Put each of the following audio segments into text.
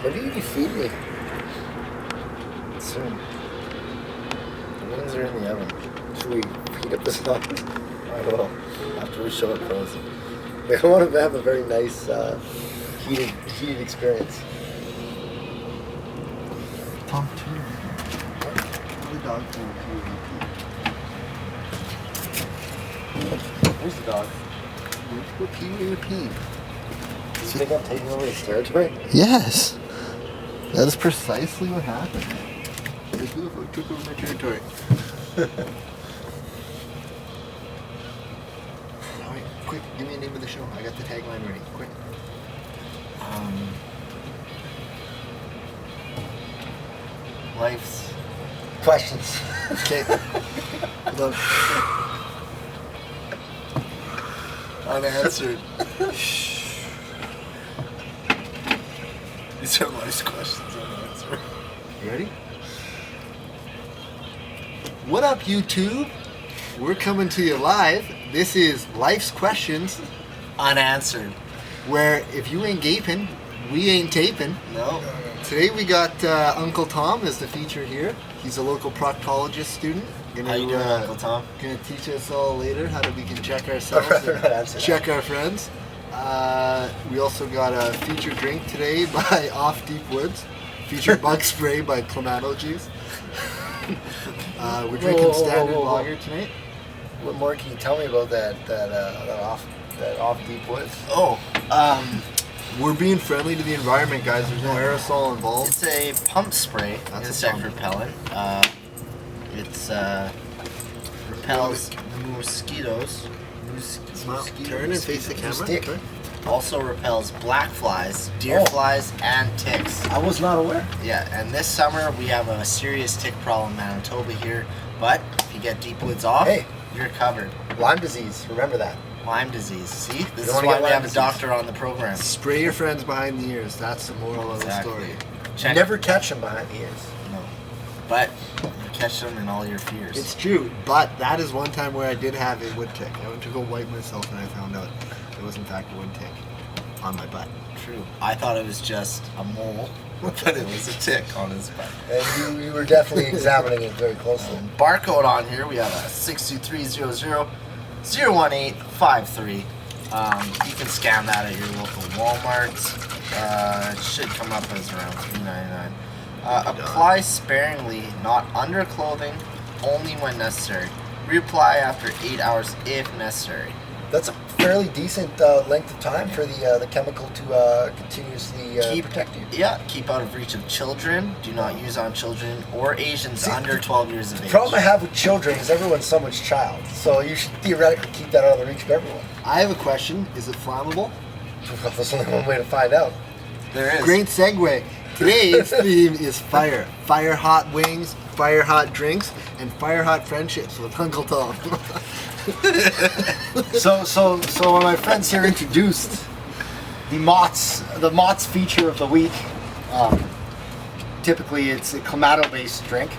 When do you feed me? Soon. The wings are in the oven. Should we heat up the sauce? I will. After we show it frozen. I want to have a very nice heated experience. Tom too. The dog can Where's the dog? We're peeing. Do you think I'm taking over his territory? Yes. That is precisely what happened. I took over my territory. Alright, quick, give me a name of the show. I got the tagline ready. Quick. Life's questions. Okay. Hold on. Unanswered. These are life's questions unanswered. You ready? What up, YouTube? We're coming to you live. This is Life's Questions Unanswered, where if you ain't gaping, we ain't taping. No. Today we got Uncle Tom as the feature here. He's a local proctologist student. How you doing, Uncle Tom? Gonna teach us all later how we can check ourselves and check our friends. We also got a featured drink today by Off Deep Woods. Featured bug spray by Clamato Juice. We're drinking standard lager tonight. What more can you tell me about that off deep woods? We're being friendly to the environment, guys. There's no aerosol involved. It's a pump spray, That's insect a pump. repellent. It repels mosquitoes. Turn and face the camera. Stick. Okay. Also repels black flies, deer flies, and ticks. I was not aware. Yeah, and this summer we have a serious tick problem in Manitoba here. But if you get deep woods off, Hey. you're covered. Lyme disease. Remember that. Lyme disease. See, this is wanna why get we Lyme have disease. a doctor on the program. Spray your friends behind the ears. That's the moral of the story. Check. Never catch them behind the ears. No. But you catch them in all your fears. It's true, but that is one time where I did have a wood tick. I went to go wipe myself and I found out it was in fact a wood tick on my butt. True. I thought it was just a mole, but it was a tick on his butt. And you were definitely examining it very closely. Barcode on here, we have a 62300-01853. You can scan that at your local Walmart. It should come up as around $3.99. Apply sparingly, not under clothing, only when necessary. Reapply after 8 hours if necessary. That's a fairly decent length of time for the chemical to continuously protect you. Yeah, keep out of reach of children. Do not use on children or Asians under 12 years of age. The problem I have with children is everyone's someone's child, so you should theoretically keep that out of the reach of everyone. I have a question. Is it flammable? Well, there's only one way to find out. There is. Great segue. Today's theme is fire. Fire hot wings, fire hot drinks, and fire hot friendships with Uncle Tom. So when my friends here introduced the Mott's feature of the week, typically it's a Clamato-based drink.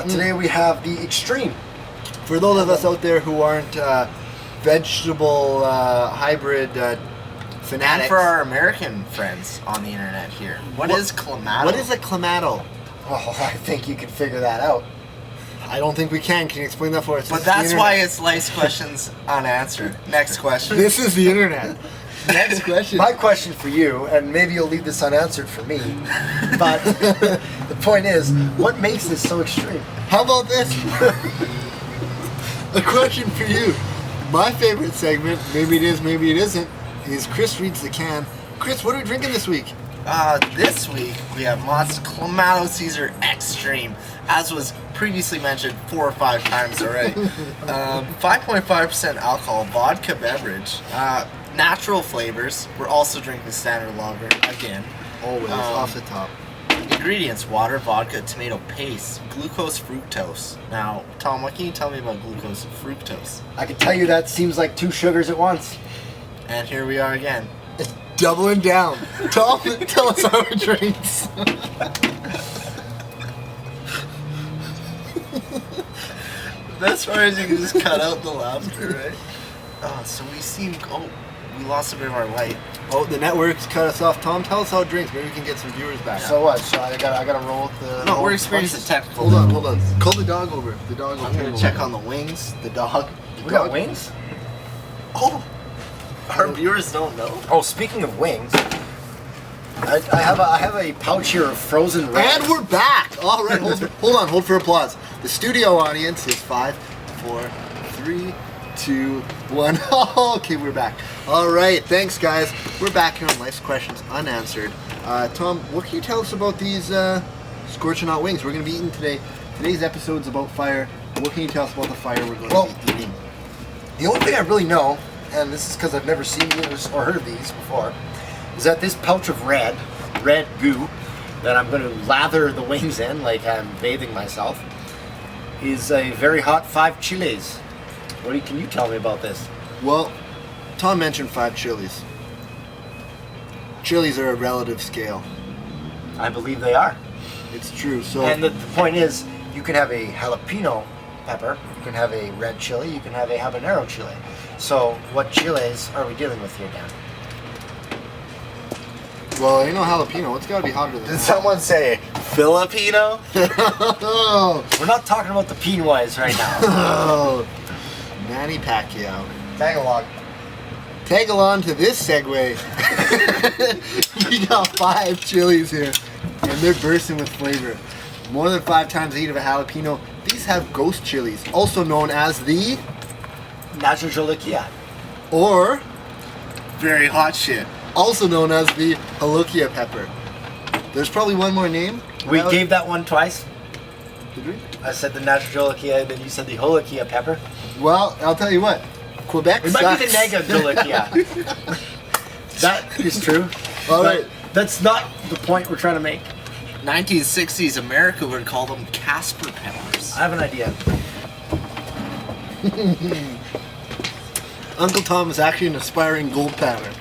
Today we have the Extreme. For those of us out there who aren't vegetable hybrid fanatics, And for our American friends on the internet here, what is Clamato? what is a Clamato? Oh, I think you can figure that out. I don't think we can. Can you explain that for us? But This is the that's why internet. it's Life's Questions Unanswered. Next question. This is the internet. Next question. My question for you, and maybe you'll leave this unanswered for me, but the point is, what makes this so extreme? How about this? A question for you. My favorite segment, maybe it is, maybe it isn't, is Chris reads the can. Chris, what are we drinking this week? This week we have Mott's Clamato Caesar Extreme, as was previously mentioned 4 or 5 times already. 5.5% alcohol vodka beverage, natural flavors. We're also drinking standard lager again. Always, off the top. Ingredients: water, vodka, tomato paste, glucose, fructose. Now, Tom, what can you tell me about glucose and fructose? I can tell you that seems like 2 sugars at once. And here we are again. Doubling down. Tom, tell us our drinks. The best part is you can just cut out the laughter, right? So we lost a bit of our light. Oh, the network's cut us off. Tom, tell us how it drinks. Maybe we can get some viewers back. So what? So I gotta roll with the. No, we're experiencing technical. Hold on. Call the dog over. The dog. I'm gonna check on the wings. The dog. We got wings. Oh, our viewers don't know. Oh, speaking of wings, I have a pouch here of frozen. And we're back. All right, hold for applause. The studio audience is 5, 4, 3, 2, 1. Okay, we're back. All right, thanks guys. We're back here on Life's Questions Unanswered. Tom, what can you tell us about these scorching hot wings we're going to be eating today? Today's episode's about fire. What can you tell us about the fire we're going to be eating? The only thing I really know, and this is because I've never seen these or heard of these before, is that this pouch of red goo that I'm going to lather the wings in like I'm bathing myself is a very hot 5 chilies. Can you tell me about this? Well, Tom mentioned 5 chilies. Chilies are a relative scale. I believe they are. It's true. So, And the point is, you can have a jalapeno pepper, you can have a red chili, you can have a habanero chili. So what chilies are we dealing with here, Dan? well, you know jalapeno. It's got to be hotter than Did that. someone say Filipino? We're not talking about the Pinoys right now. Oh, Manny Pacquiao. Tag along. Tag along to this segue. We got 5 chilies here, and they're bursting with flavor. More than 5 times the heat of a jalapeno. These have ghost chilies, also known as the Natural Jolikia. or Very hot shit. also known as the Holokia pepper. There's probably one more name. We Well, gave that one twice. Did we? I said the Natural Jolikia, then you said the Holokia pepper. Well, I'll tell you what. Quebec It sucks. might be the Nega Jolikia. That is true. All But right. that's not the point we're trying to make. 1960s America would call them Casper peppers. I have an idea. Uncle Tom is actually an aspiring gold pattern.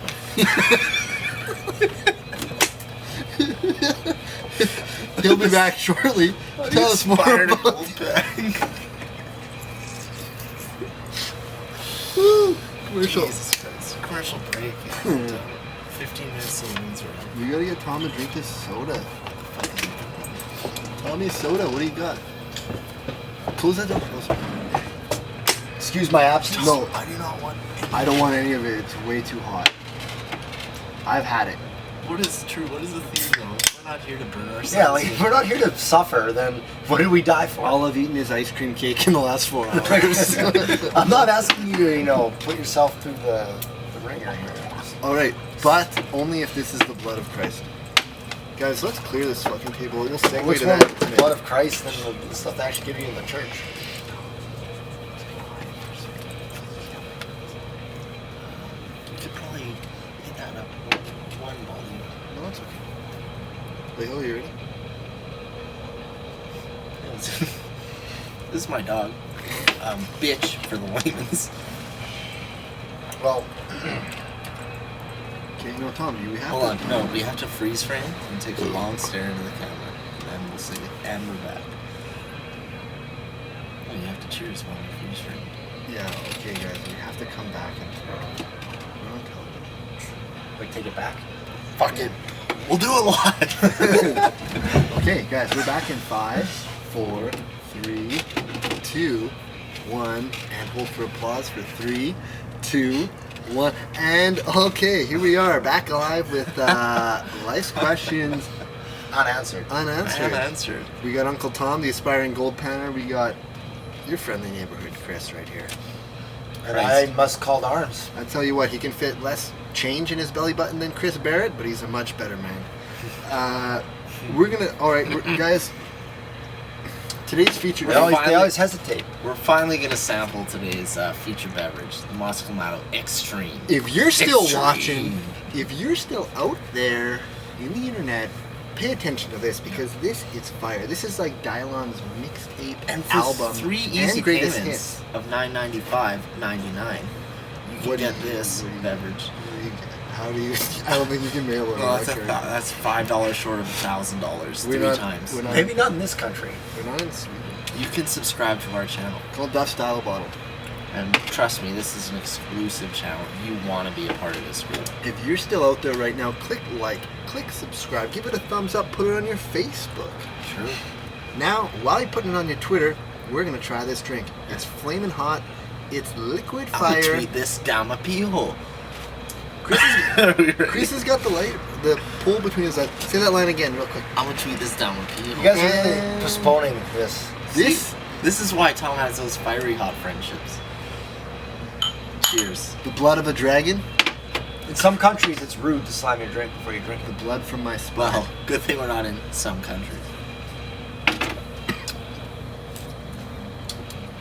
He'll be back shortly. Tell us more about Woo, commercial. Jesus Christ. Commercial break. 15 minutes till the wings are out. We gotta get Tom to drink this soda. Tommy, soda, what do you got? Close that door. Close it. Excuse my absence. No, I do not want. I don't want any of it. It's way too hot. I've had it. What is true? What is the theme though? We're not here to burn ourselves. Yeah, like if we're not here to suffer, then what did we die for? All I've eaten is ice cream cake in the last 4 hours. I'm not asking you to, put yourself through the ringer here. Alright, but only if this is the blood of Christ. Guys, let's clear this fucking table. We'll segue Which to one? that. The blood of Christ and the stuff they actually give you in the church. You could probably hit that up one volume. No, it's okay. Wait, oh, you ready? This is my dog. Bitch for the layman's. Well, Okay, no, Tom, we have Hold to. on, no, we have to freeze frame and take a long stare into the camera, and then we'll say, and we're back. Oh, you have to cheers while we freeze frame. Yeah, okay, guys, we have to come back and. We're on television. like take it back. Fuck it. We'll do a lot. Okay, guys, we're back in 5, 4, 3, 2, 1, and hold for applause for 3, 2, 1, and okay, here we are, back alive with Life's Questions Unanswered. Unanswered. Unanswered. We got Uncle Tom, the aspiring gold panner. We got your friendly neighborhood Chris right here. And I must call to arms. I tell you what, he can fit less change in his belly button than Chris Barrett, but he's a much better man. We're gonna, all right, guys. Today's featured. They always hesitate. We're finally going to sample today's feature beverage, the Moscow Clamato Extreme. If you're still Extreme. watching, if you're still out there in the internet, pay attention to this because this is fire. This is like Dylon's mixtape And for album 3 and easy greatest payments hits. of $9.95.99, you can What do get you- this what do you- beverage. How do you? I don't think you can mail it. Well, that's $5 short of $1,000 We're three not- times. we're not- Maybe not in this country. We're not in Sweden. You can subscribe to our channel. Called Duff Style Bottle. And trust me, this is an exclusive channel. You want to be a part of this group. If you're still out there right now, click like, click subscribe, give it a thumbs up, put it on your Facebook. True. Now, while you're putting it on your Twitter, we're gonna try this drink. It's flaming hot. It's liquid I'm fire. gonna tweet this down my pee hole. Chris has got the pull between his eyes. Say that line again, real quick. I'm gonna tweet this down my pee hole. You guys are really postponing this. This is why Tom has those fiery hot friendships. Cheers. The blood of a dragon. In some countries, it's rude to slam your drink before you drink The it. blood from my spine. Well, good thing we're not in some countries.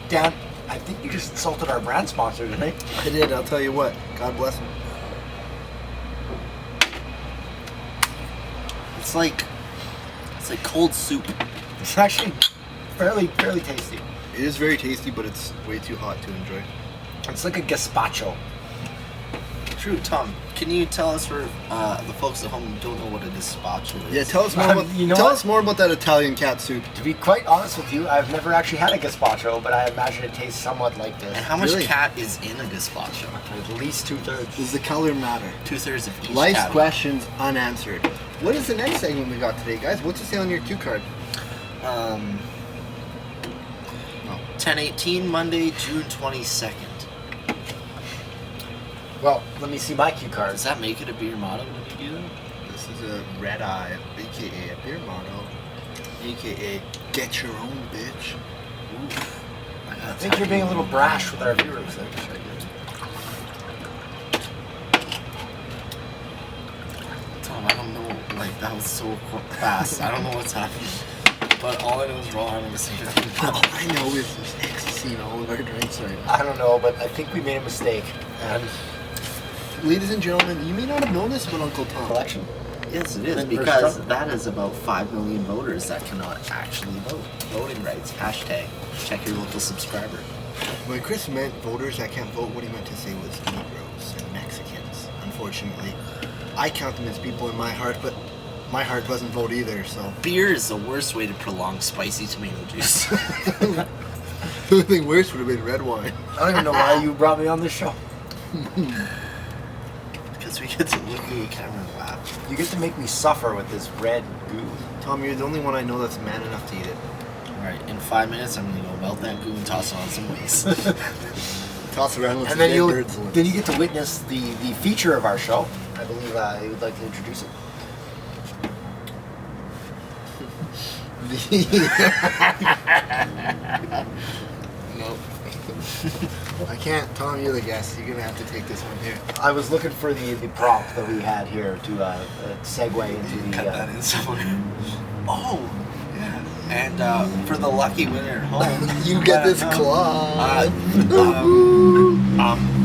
Dan, I think you just insulted our brand sponsor today. I did. I'll tell you what. God bless him. It's like cold soup. It's actually fairly tasty. It is very tasty, but it's way too hot to enjoy. It's like a gazpacho. True, Tom. Can you tell us for the folks at home who don't know what a gazpacho is? Yeah, tell us more about. You know tell what? us more about that Italian cat soup. To be quite honest with you, I've never actually had a gazpacho, but I imagine it tastes somewhat like this. And how much Really? cat is in a gazpacho? At least 2/3. Does the color matter? 2/3 of each Life's cat. questions unanswered. What is the next segment we got today, guys? What's it say on your cue card? 10/18, Monday, June 22nd. Well, let me see my cue cards. Does that make it a beer motto when you do that? This is a red eye, aka a beer motto, aka get your own bitch. I think you're being a little brash with our viewers. Tom, I don't know. Like, that was so fast. I don't know what's happening. But all I know is we're all having the same thing. All I know is there's ecstasy in all of our drinks right now. I don't know, but I think we made a mistake. And Ladies and gentlemen, you may not have known this about Uncle Tom. election. Yes, it is, Then because Trump. that is about 5 million voters that cannot actually vote. Voting rights. Hashtag. Check your local subscriber. When Chris meant voters that can't vote, what he meant to say was Negroes and Mexicans. Unfortunately, I count them as people in my heart, but my heart doesn't vote either, so. Beer is the worst way to prolong spicy tomato juice. The only thing worse would have been red wine. I don't even know why you brought me on this show. Because we get to look at the camera and laugh. You get to make me suffer with this red goo. Tom, you're the only one I know that's man enough to eat it. Alright, in 5 minutes, I'm going to go melt that goo and toss it on some wings. Toss around with And some then dead you birds. then you get to witness the feature of our show. I believe you would like to introduce it. No. I can't. Tom, you're the guest. You're going to have to take this one here. I was looking for the prop that we had here to segue into the. Cut that in somewhere. Oh, yeah. And for the lucky winner at home, You get this claw.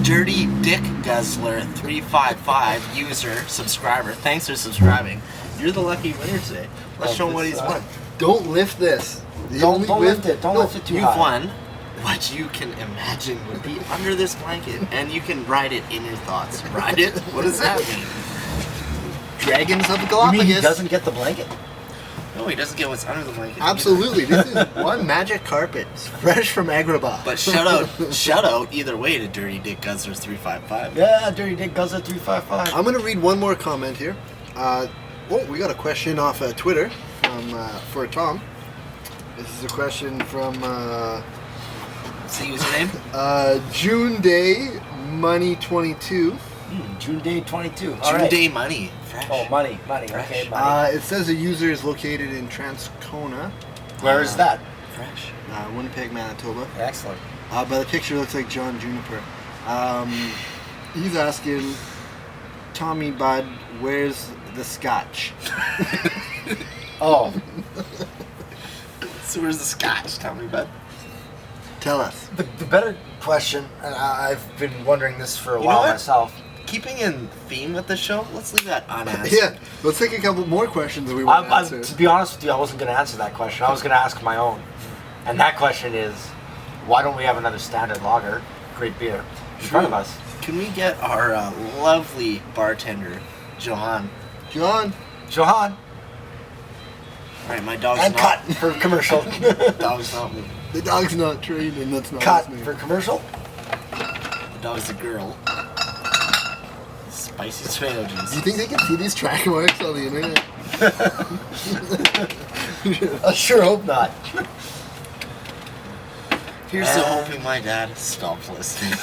Dirty Dick Guzzler 355 user subscriber. Thanks for subscribing. You're the lucky winner today. Let's show him what he's won. Don't lift this. Don't lift it. Don't lift it too You've high. won what you can imagine would be under this blanket, and you can write it in your thoughts. Write it? What does that mean? Dragons of the You Galapagos. mean he doesn't get the blanket? No, he doesn't get what's under the blanket. Absolutely. This is one magic carpet, fresh from Agrabah. But shout out either way to Dirty Dick Guzzler 355. Yeah, Dirty Dick Guzzler 355. I'm going to read one more comment here. We got a question off Twitter for Tom. This is a question from What's the username? June Day Money 22. June Day 22. June All right. Day Money. Fresh. Oh, money. Okay, Fresh. money. It says the user is located in Transcona, Where is that? Fresh. Winnipeg, Manitoba. Excellent. But the picture looks like John Juniper. He's asking, Tommy Bud, where's the scotch? Oh, So where's the scotch? Tell me, bud. Tell us. the better question, and I've been wondering this for a You know while what? myself. Keeping in theme with the show, let's leave that unanswered. Yeah, let's take a couple more questions that we want to answer. To be honest with you, I wasn't going to answer that question. I was going to ask my own. And that question is, why don't we have another standard lager, great beer, in front of us? Can we get our lovely bartender, Johan? John, Johan, Alright, my dog's and not. cut for commercial. Dog's not moving. the dog's not trained and that's not Cut listening. for commercial. dog's a girl. Spicy tomato juice. Do you think they can see these track marks on the internet? I sure hope not. Here's to hoping my dad stops listening.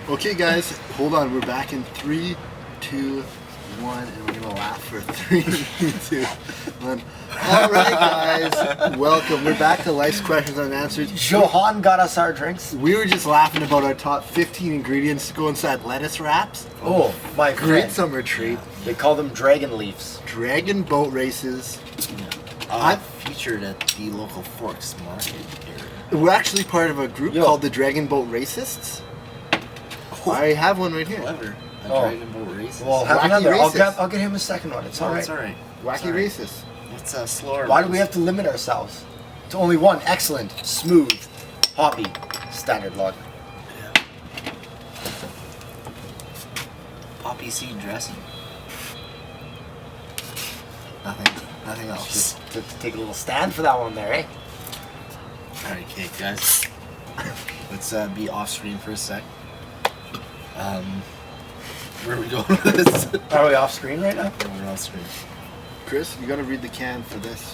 Okay, guys, hold on. We're back in 3, 2, 1, and we're gonna laugh for 3, 2, 1. All right, guys, welcome. We're back to Life's Questions Unanswered. Johan got us our drinks. We were just laughing about our top 15 ingredients to go inside lettuce wraps. Oh, my Great friend. summer treat. They call them dragon leaves. Dragon boat races. I'm featured at the local Forks Market area. We're actually part of a group Yo. called the Dragon Boat Racists. I have one right here. Clever. A Oh. dragon boat race. Well, have Wacky another. racist. I'll get him a second one. It's all right. It's alright. Wacky Racists. It's slower. Why do we have to limit ourselves to only one excellent, smooth, hoppy, standard lager? Yeah. Poppy seed dressing. Nothing else. Just to take a little stand for that one there, eh? Alright, okay, guys. Let's be off screen for a sec. Where are we going with this? Are we off screen right now? Yeah, we're off screen. Chris, you gotta read the can for this.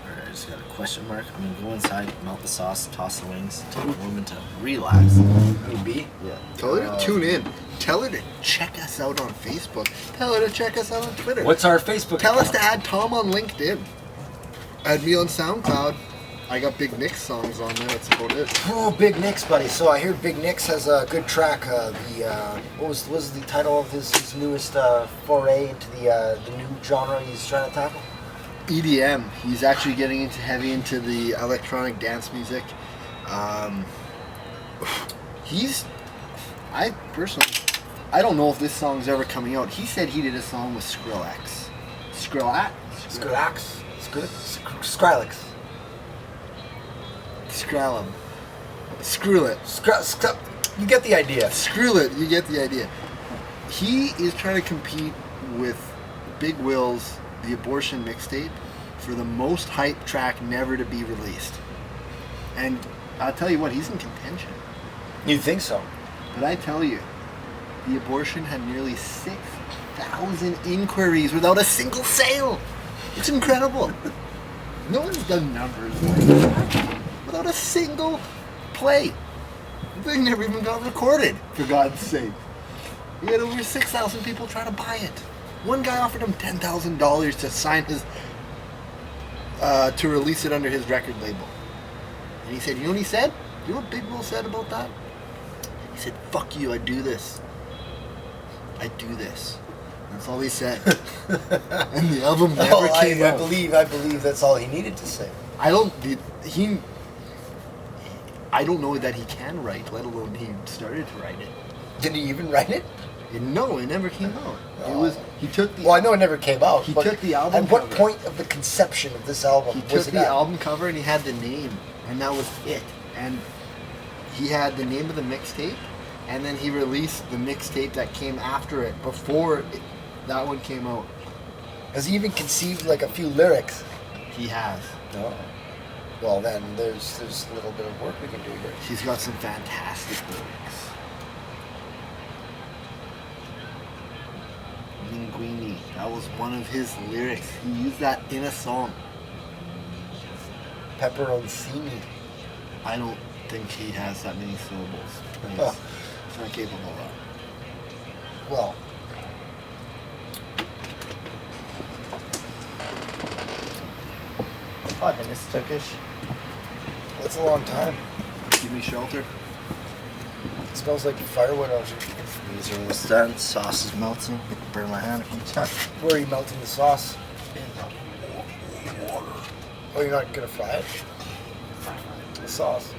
Alright, I just got a question mark. I'm gonna go inside, melt the sauce, toss the wings, take a moment to relax. Maybe. Yeah. Tell her to tune in. Tell her to check us out on Facebook. Tell her to check us out on Twitter. What's our Facebook Tell us account? to add Tom on LinkedIn. Add me on SoundCloud. I got Big Nick's songs on there. That's about it. Oh, Big Nick's, buddy. So I hear Big Nick's has a good track. What was the title of his newest foray into the new genre he's trying to tackle? EDM. He's actually getting heavy into the electronic dance music. I personally, I don't know if this song's ever coming out. He said he did a song with Skrillex. Skrillex. Skrillex. Skrillex. Skrillex. You get the idea. Skrillex. You get the idea. He is trying to compete with Big Will's The Abortion mixtape for the most hype track never to be released. And I'll tell you what, he's in contention. You think so? But I tell you, The Abortion had nearly 6,000 inquiries without a single sale. It's incredible. No one's done numbers like that without a single play. The thing never even got recorded, for God's sake. He had over 6,000 people try to buy it. One guy offered him $10,000 to sign his, to release it under his record label. And he said, you know what he said? You know what Big Will said about that? He said, fuck you, I do this. I do this. That's all he said. And the album never came out. I believe that's all he needed to say. I don't know that he can write, let alone he started to write it. Did he even write it? No, it never came out. He took the Well, I know it never came out. He but took the album At what cover. point of the conception of this album He was took it the at? album cover and he had the name, and that was it. And he had the name of the mixtape, and then he released the mixtape that came after it, that one came out. Has he even conceived like a few lyrics? He has. No. Well, then there's a little bit of work we can do here. He's got some fantastic lyrics. Linguini, that was one of his lyrics. He used that in a song. Pepperoncini. I don't think he has that many syllables. Oh. He's not capable of that. Well. Fuck, and it's Turkish. That's a long time. Give me shelter. It smells like firewood out here. These are almost done. Sauce is melting. Burn my hand a few times. Where are you melting the sauce? Oh, you're not gonna fry it? The sauce.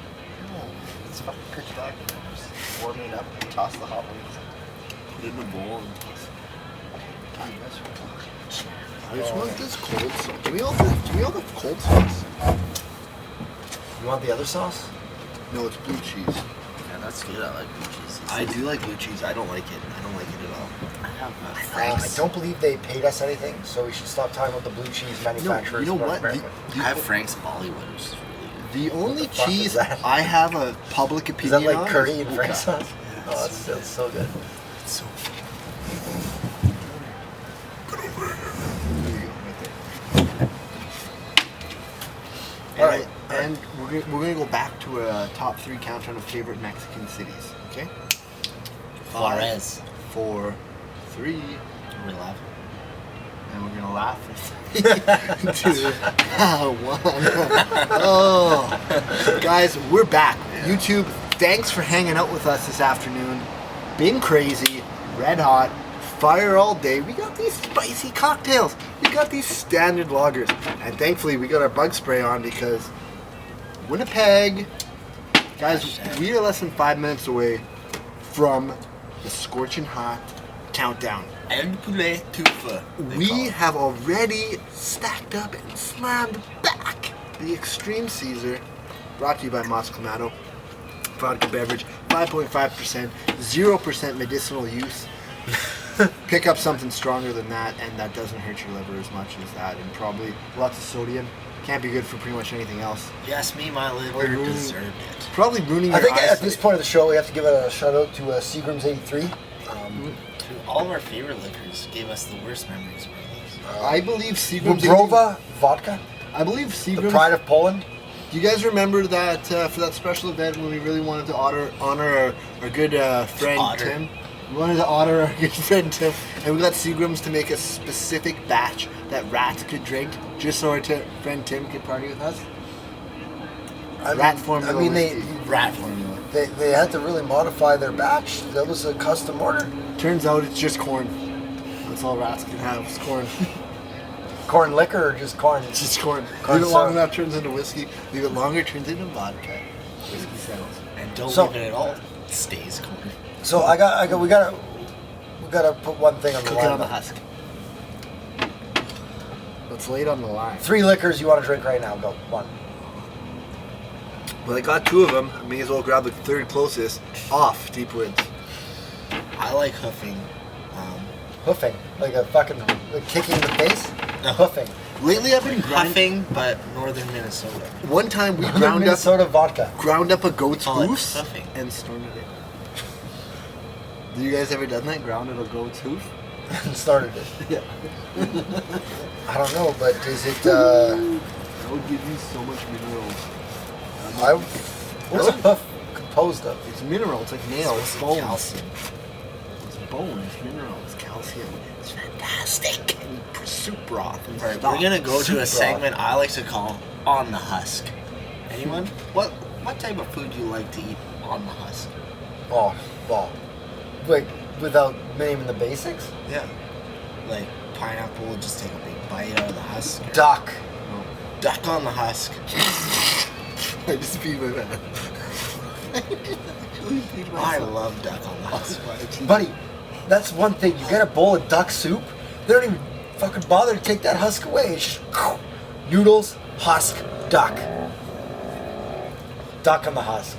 It's fucking pitch black. Just warm it up and toss the hot wings. Put it in a bowl and I just want this cold sauce. Give me all the cold sauce. You want the other sauce? No, it's blue cheese. Yeah, that's good. I like blue cheese. I do like blue cheese. I don't like it. I don't like it at all. I have I Frank's. don't believe they paid us anything, so we should stop talking about the blue cheese manufacturers. you know in North what? America. I have Frank's Bollywood, which is really good. The only fuck is cheese that? I have a public Is opinion that on like curry is and French Oka. sauce? Oh, that's so good. It's so All right. And we're gonna go back to a top 3 countdown of favorite Mexican cities. Okay. Juarez. 4, 3, We laugh. and we're gonna laugh. 2, 1. Oh, guys, we're back. YouTube, thanks for hanging out with us this afternoon. Been crazy, red hot, fire all day. We got these spicy cocktails. We got these standard lagers, and thankfully we got our bug spray on because Winnipeg, guys, we are less than 5 minutes away from the scorching hot countdown. And poulet tufa. We have already stacked up and slammed back the Extreme Caesar, brought to you by Mas Clamato vodka beverage, 5.5%, 0% medicinal use. Pick up something stronger than that, and that doesn't hurt your liver as much as that, and probably lots of sodium. Can't be good for pretty much anything else. Yes, me, my liver Ruining- deserved it. Probably ruining I your think at eyesight. this point of the show, we have to give a shout out to Seagram's 83. To all of our favorite liquors gave us the worst memories of our lives. I believe Seagram's. Wągrowa vodka, I believe the Seagram's. pride of Poland. Do you guys remember that for that special event when we really wanted to honor our good friend Otter. Tim? We wanted to honor our good friend Tim, and we got Seagram's to make a specific batch that rats could drink, just so our friend Tim could party with us. Rat formula. I mean, whiskey. Rat formula. they had to really modify their batch. That was a custom order. Turns out it's just corn. That's all rats can have. Is corn. Corn liquor or just corn? It's just corn. Corn Leave it long syrup. enough, turns into whiskey. Leave it longer, turns into vodka. Whiskey settles. And don't So- leave it at all. It stays corn. So we gotta put one thing on the Cook it line. on the husk. Let's lay it on the line. 3 liquors you want to drink right now. Go. 1. Well, I got 2 of them. I may as well grab the third closest off Deep Woods. I like hoofing. Hoofing. Like a fucking kicking in the face? No. Hoofing. Lately, I've been grinding. Huffing, but northern Minnesota. One time we ground up Minnesota vodka. a goat's Call it hoofs huffing. and snorted it. Do you guys ever done that? Grounded a goat's hoof? And started it. Yeah. I don't know, but is it, That would give you so much minerals. what's a hoof composed of? It's mineral. It's like nail. It's Supposed to be bone. calcium. It's bone. It's mineral. It's calcium. It's fantastic. And soup broth and Alright, stock. we're gonna go to Soup a broth. segment I like to call On the Husk. Anyone? What type of food do you like to eat on the husk? Oh, well, like, without naming the basics? Yeah. Like pineapple, just take a big bite out of the husk. or Duck. Duck on the husk. I just peed my pants. I love duck on the husk. Buddy, that's one thing. You get a bowl of duck soup, they don't even fucking bother to take that husk away. It's just noodles, husk, duck. Duck on the husk.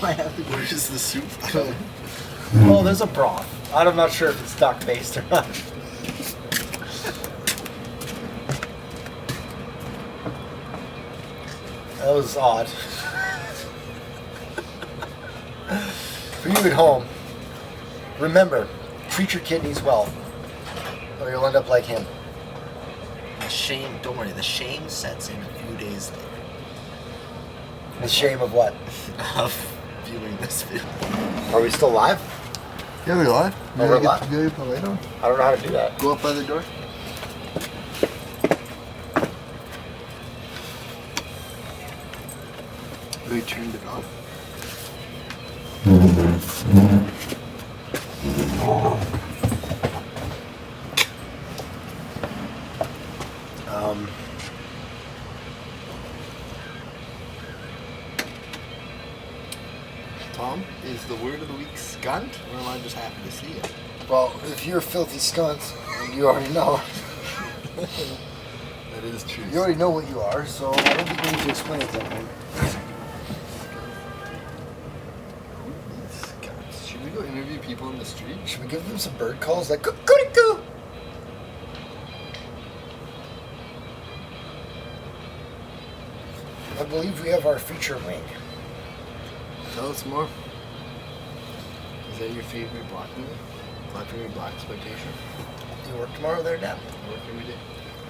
Where's the soup? Oh, there's a broth. I'm not sure if it's duck based or not. That was odd. For you at home, remember, treat your kidneys well, or you'll end up like him. The shame, don't worry, the shame sets in a few days later The shame of what? of viewing this video. Are we still live? Yeah, we're live. Oh, we're live? You gotta put light on. I don't know how to do that. Go up by the door. We turned it off. Tom, is the word of the week skunt, or am I just happy to see it? Well, if you're a filthy scunt, you already know. That is true. You already know what you are, so I don't think we need to explain it to anyone. Skunts. Should we go interview people in the street? Should we give them some bird calls like coo-coo-coo? I believe we have our feature wing. Tell us more. Is that your favorite black movie? Black movie, Black Exploitation? Do you work tomorrow there, Dan? I work every day.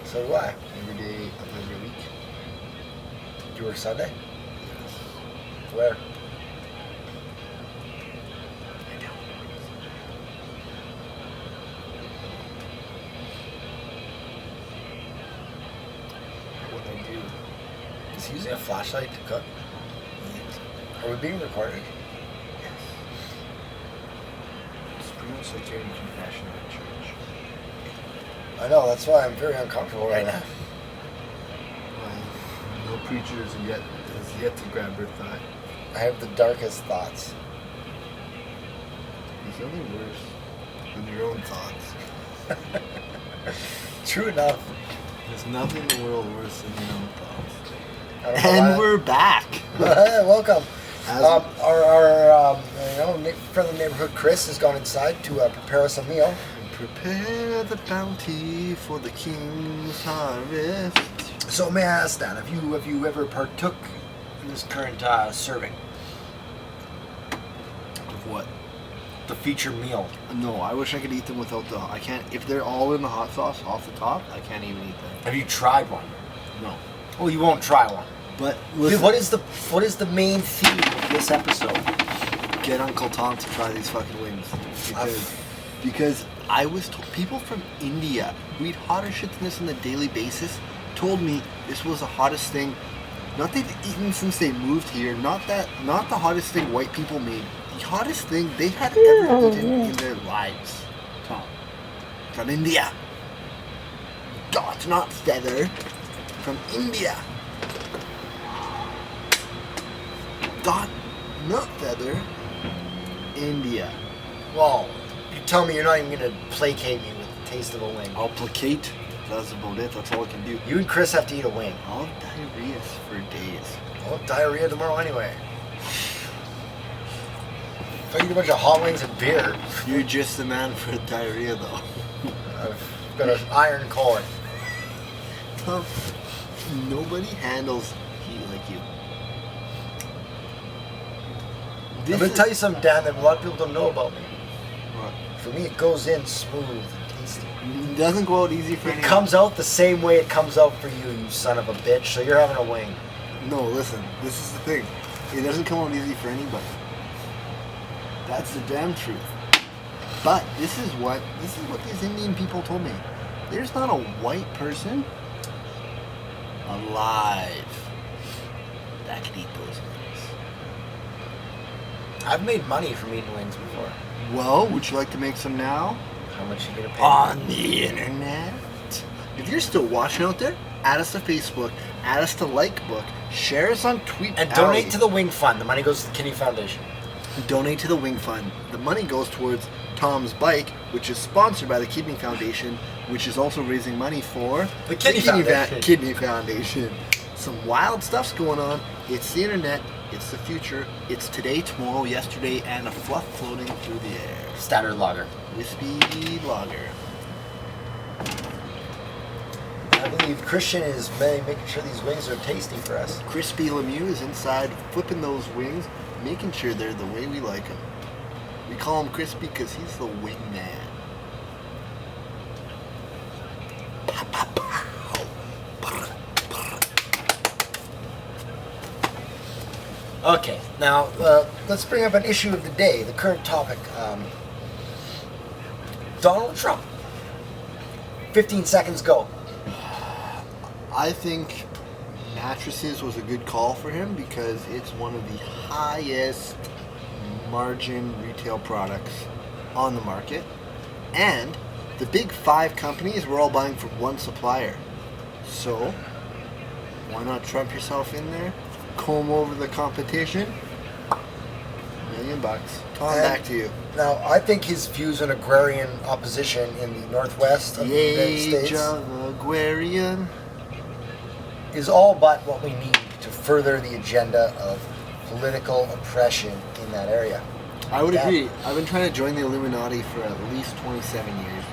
So do I. Every day of every week. Do you work Sunday? Yes. Where? What I do. Is he using a flashlight to cook? Are we being recorded? Yes. It's pretty much like you're in confession at church. I know, that's why I'm very uncomfortable right now. No preacher has yet to grab her thigh. I have the darkest thoughts. There's nothing worse than your own thoughts. True enough. There's nothing in the world worse than your own thoughts. I don't know why And we're back. Welcome. As- Our friend of the neighborhood, Chris, has gone inside to prepare us a meal. Prepare the bounty for the king's harvest. So may I ask, Dan, have you ever partook in this current serving? Of what? The feature meal. No, I wish I could eat them without the. I can't. If they're all in the hot sauce off the top, I can't even eat them. Have you tried one? No. Well, you won't try one. But Dude, listen, what is the main theme of this episode? get Uncle Tom to try these fucking wings because I was told people from India who eat hotter shit than this on a daily basis told me this was the hottest thing. Not they've eaten since they moved here. Not the hottest thing white people made. The hottest thing they had ever eaten in their lives. Tom, from India. Dot, not feather. From India. Dot, not feather. India. Well, you tell me you're not even going to placate me with the taste of a wing. I'll placate. That's about it. That's all I can do. You and Chris have to eat a wing. I'll have diarrhea for days. I'll have diarrhea tomorrow anyway. If I eat a bunch of hot wings and beer, You're just the man for diarrhea, though. I've got an iron colon. Tom, nobody handles heat like you. I'm going to tell you something, Dan, that a lot of people don't know about me. What? For me, it goes in smooth and tasty. It doesn't go out easy for It anyone. comes out the same way it comes out for you, you son of a bitch. So you're having a wing. No, listen. This is the thing. It doesn't come out easy for anybody. That's the damn truth. But this is what these Indian people told me. There's not a white person alive that can eat those wings. I've made money from eating wings before. Well, would you like to make some now? How much you gonna pay? On the internet. If you're still watching out there, add us to Facebook, add us to Likebook, share us on Tweet And Alley. donate to the Wing Fund. The money goes to the Kidney Foundation. Donate to the Wing Fund. The money goes towards Tom's bike, which is sponsored by the Kidney Foundation, which is also raising money for The Kidney Foundation. Kidney Foundation. Some wild stuff's going on. It's the internet. It's the future. It's today, tomorrow, yesterday, and a fluff floating through the air. Standard lager. Wispy lager. I believe Christian is making sure these wings are tasty for us. Crispy Lemieux is inside flipping those wings, making sure they're the way we like them. We call him Crispy because he's the wing man. Okay, now let's bring up an issue of the day, the current topic. Donald Trump. 15 seconds, go. I think mattresses was a good call for him because it's one of the highest margin retail products on the market. And the big 5 companies were all buying from one supplier. So, why not trump yourself in there? Comb over the competition? $1 million. Tom, And back to you. Now, I think his views on agrarian opposition in the northwest of The the United age States of agrarian. is all but what we need to further the agenda of political oppression in that area. I would Yeah. agree. I've been trying to join the Illuminati for at least 27 years.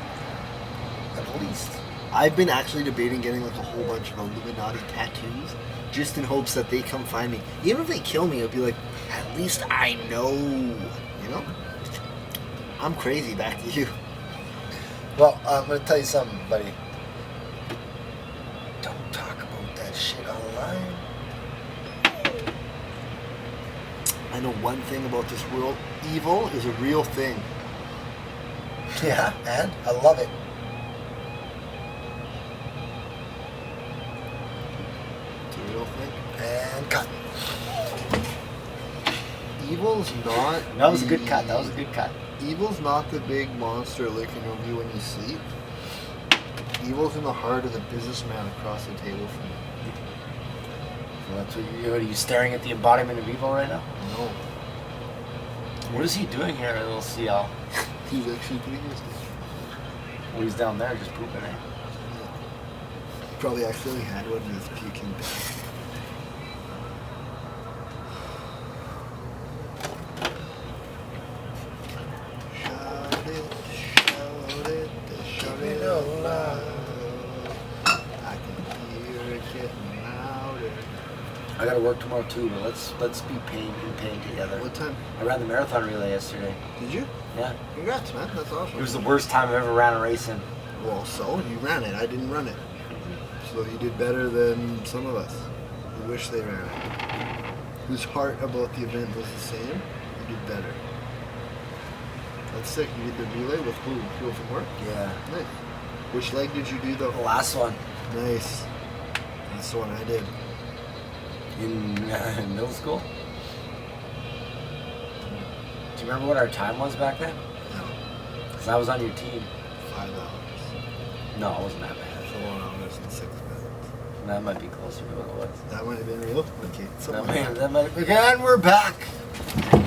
At least. I've been actually debating getting like a whole bunch of Illuminati tattoos just in hopes that they come find me. Even if they kill me, it'll be like, at least I know, you know? I'm crazy, back to you. Well, I'm going to tell you something, buddy. Don't talk about that shit online. I know one thing about this world. Evil is a real thing. Yeah, and I love it. It's a real thing. And cut. Evil's not... That was a good cut. That was a good cut. Evil's not the big monster looking over you when you sleep. Evil's in the heart of the businessman across the table from you. Well, that's what are you staring at the embodiment of evil right now? No. What is he doing here, little CL? He's actually pretty good. Well, he's down there just pooping, eh? Probably accidentally had one and he's puking back. Shout it out loud. I can hear it getting louder. I gotta work tomorrow too, but let's be in pain together. What time? I ran the marathon relay yesterday. Did you? Yeah. Congrats, man. That's awesome. It was the worst time I've ever ran a race in. Well, so you ran it. I didn't run it. So you did better than some of us who wish they ran it. Whose heart about the event was the same, you did better. That's sick. You did the relay with who? People from work? Yeah. Nice. Which leg did you do though? The last one Nice. That's the one I did. in middle school. Do you remember what our time was back then? No. Because I was on your team. 5 hours. No, it wasn't that bad. 4 hours and 6 minutes. That might be closer to what it was. That might have been real? Okay. That might. And we're back.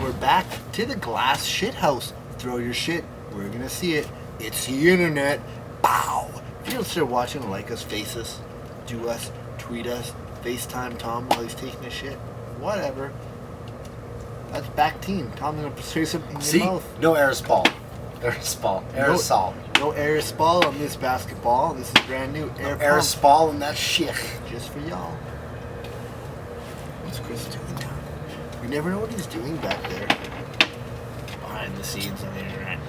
We're back to the glass shit house. Throw your shit. We're gonna see it. It's the internet. Bow. If you don't start watching, like us, face us, do us, tweet us, FaceTime Tom while he's taking a shit. Whatever. That's back team. Tom's gonna spray something in your See? mouth. No aerosol. Aerosol. No aerosol on this basketball. This is brand new air pump. Aerosol and that shit. Just for y'all. What's Chris doing down? You never know what he's doing back there. Behind the scenes on the internet.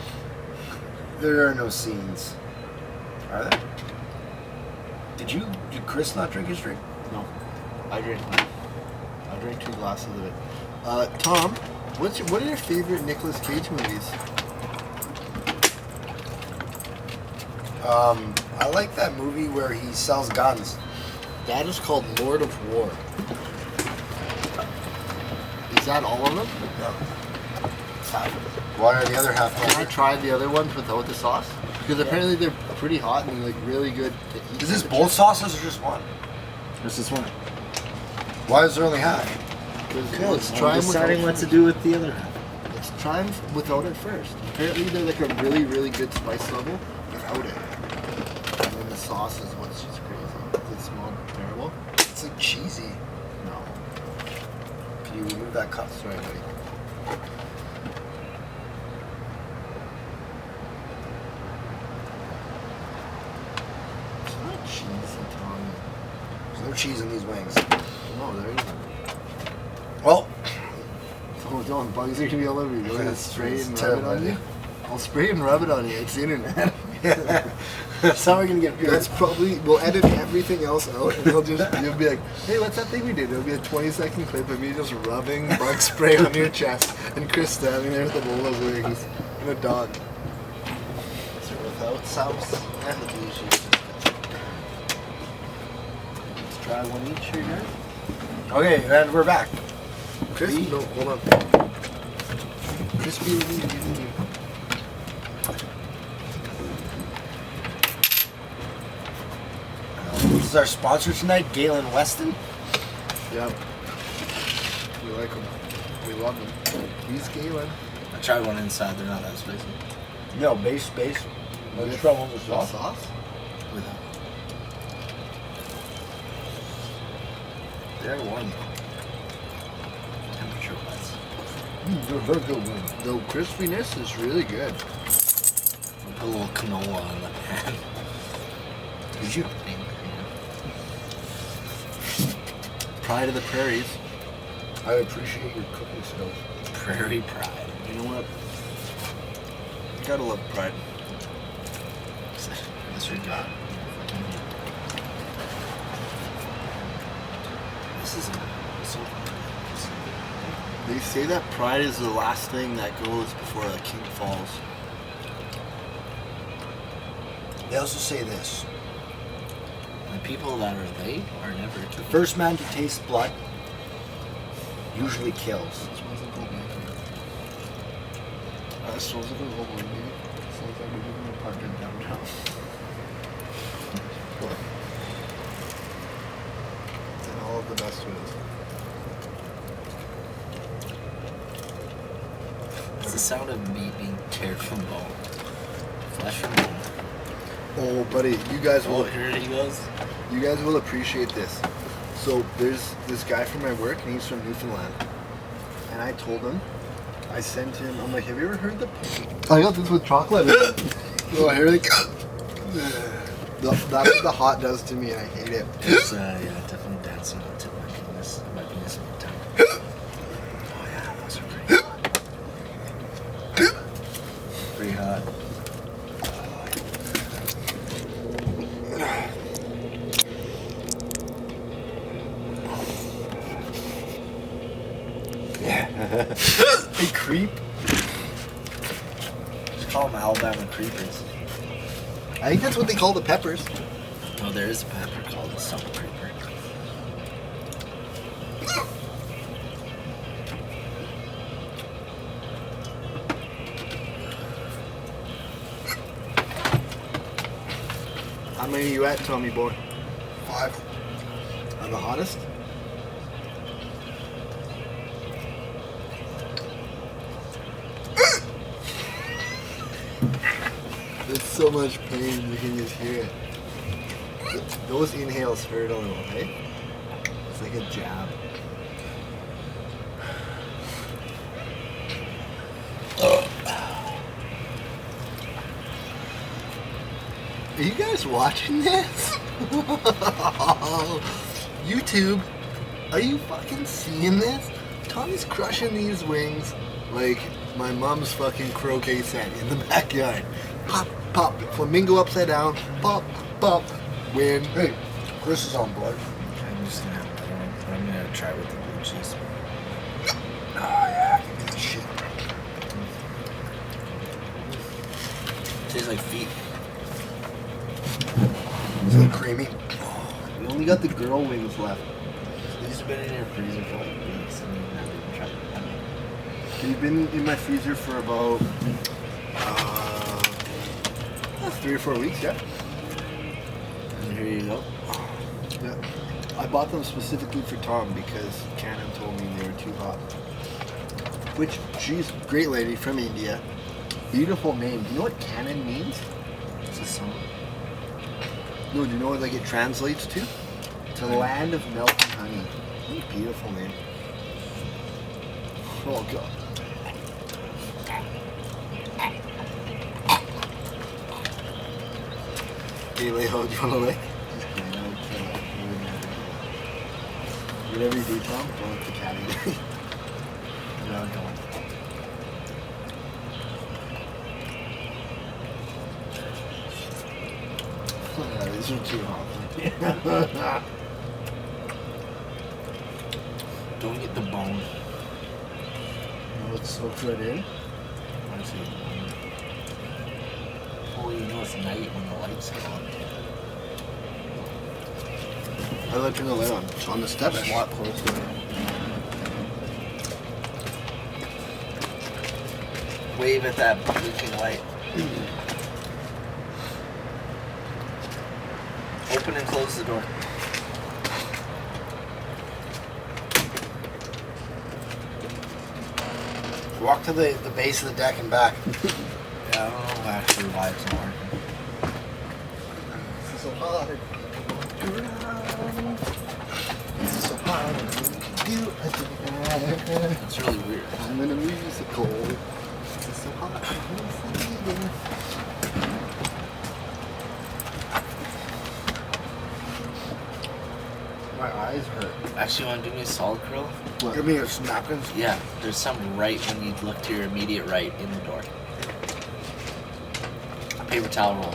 There are no scenes. Are there? Did Chris not drink his drink? No. I drank one. I drank 2 glasses of it. Tom, what are your favorite Nicolas Cage movies? I like that movie where he sells guns. That is called Lord of War. Is that all of them? No. What are the other half? Can I try the other ones without the sauce? Because apparently they're pretty hot and like really good to eat. Is this both sauces or just one? There's this one. Why is there only half? Let's try them deciding without what to do with the other half. Let's try them without it first. Apparently they're like a really, really good spice level without it. And then the sauce is what's just crazy. Does it smell terrible? It's like cheesy. No. Can you remove that cup? Sorry, buddy. It's not cheesy, Tom. There's no cheese in these wings. No, there isn't. Well, Oh, don't. Bugs are gonna be all over you. You want me to That's spray and rub it terrible on you? idea. I'll spray and rub it on you. It's the internet. that's how we're gonna get That's probably, we'll edit everything else out and you'll be like, hey, what's that thing we did? It'll be a 20-second clip of me just rubbing bug spray on your chest and Chris standing there with a bowl of wings and a dog. Is it without sauce? Yeah, the usually just Let's try one each here, guys. Okay, and we're back. Chris, no, hold on. Crispy and This is our sponsor tonight, Galen Weston. Yeah. We like him. We love him. He's Galen. I tried one inside, they're not that spicy. No, base. Let's try one with sauce. Sauce? Without. They're warm though. Temperature wise. They're very good. The crispiness is really good. I'll put a little canola on the pan. Did you? pride of the prairies. I appreciate your cooking skills. Prairie pride. You know what? Gotta love pride. Disregard. This is so. They say that pride is the last thing that goes before a king falls. They also say this. The people that are they are never. The first man to taste blood usually kills. This wasn't cool, man. This wasn't cool, man. Sounds like we're living in a park in downtown. In all of the best ways. It's the sound of meat being teared from bone. Flesh from bone. Oh, buddy, you guys will. Oh, here he goes. You guys will appreciate this. So there's this guy from my work, and he's from Newfoundland. And I told him, I sent him. I'm like, have you ever heard the? I got this with chocolate. Oh, here they go. That's what the hot does to me, and I hate it. It's yeah, definitely dancing on to my penis in your tongue. Oh yeah, those are pretty hot. Pretty hot. Hey, creep. Just call them Alabama creepers. I think that's what they call the peppers. Oh, there is a pepper called a summer creeper. How many are you at, Tommy boy? 5. Are the hottest? There's so much pain, you can just hear it. Those inhales hurt a little, hey? It's like a jab. Are you guys watching this? YouTube, are you fucking seeing this? Tommy's crushing these wings like my mom's fucking croquet set in the backyard. Pop, pop, flamingo upside down, pop, pop, win. Hey, Chris is on board. I'm just gonna have another one. I'm gonna try with the blue cheese. Oh yeah, give me that shit. Tastes like feet. Is it creamy? We only got the girl wings left. These have been in your freezer for like weeks and you've never even tried them. They've been in my freezer for about 3 or 4 weeks, yeah. And here you go. Yeah. I bought them specifically for Tom because Canon told me they were too hot. Which, she's a great lady from India. Beautiful name. Do you know what Canon means? It's a song. No, do you know what like it translates to? To land of milk and honey. What a beautiful name. Oh god. Hey Leo, do you wanna lick? Whatever you do, Tom, don't let the cat eat it. No, don't. These are too hot. Don't get the bone. No, it's soaked right in. Honestly, oh, you know it's night when the lights are on. How do I turn the light on? It's on the steps. Just walk closer. Wave at that blinking light. Open and close the door. Walk to the base of the deck and back. Yeah, I don't know actually why it's not working. This is so hard. This is so hard. You It's really weird. I'm in a musical. This is so hard. My eyes hurt. Actually, want to do me a solid curl? What? Give me your napkins. Yeah, there's some right when you look to your immediate right in the door. Paper towel roll.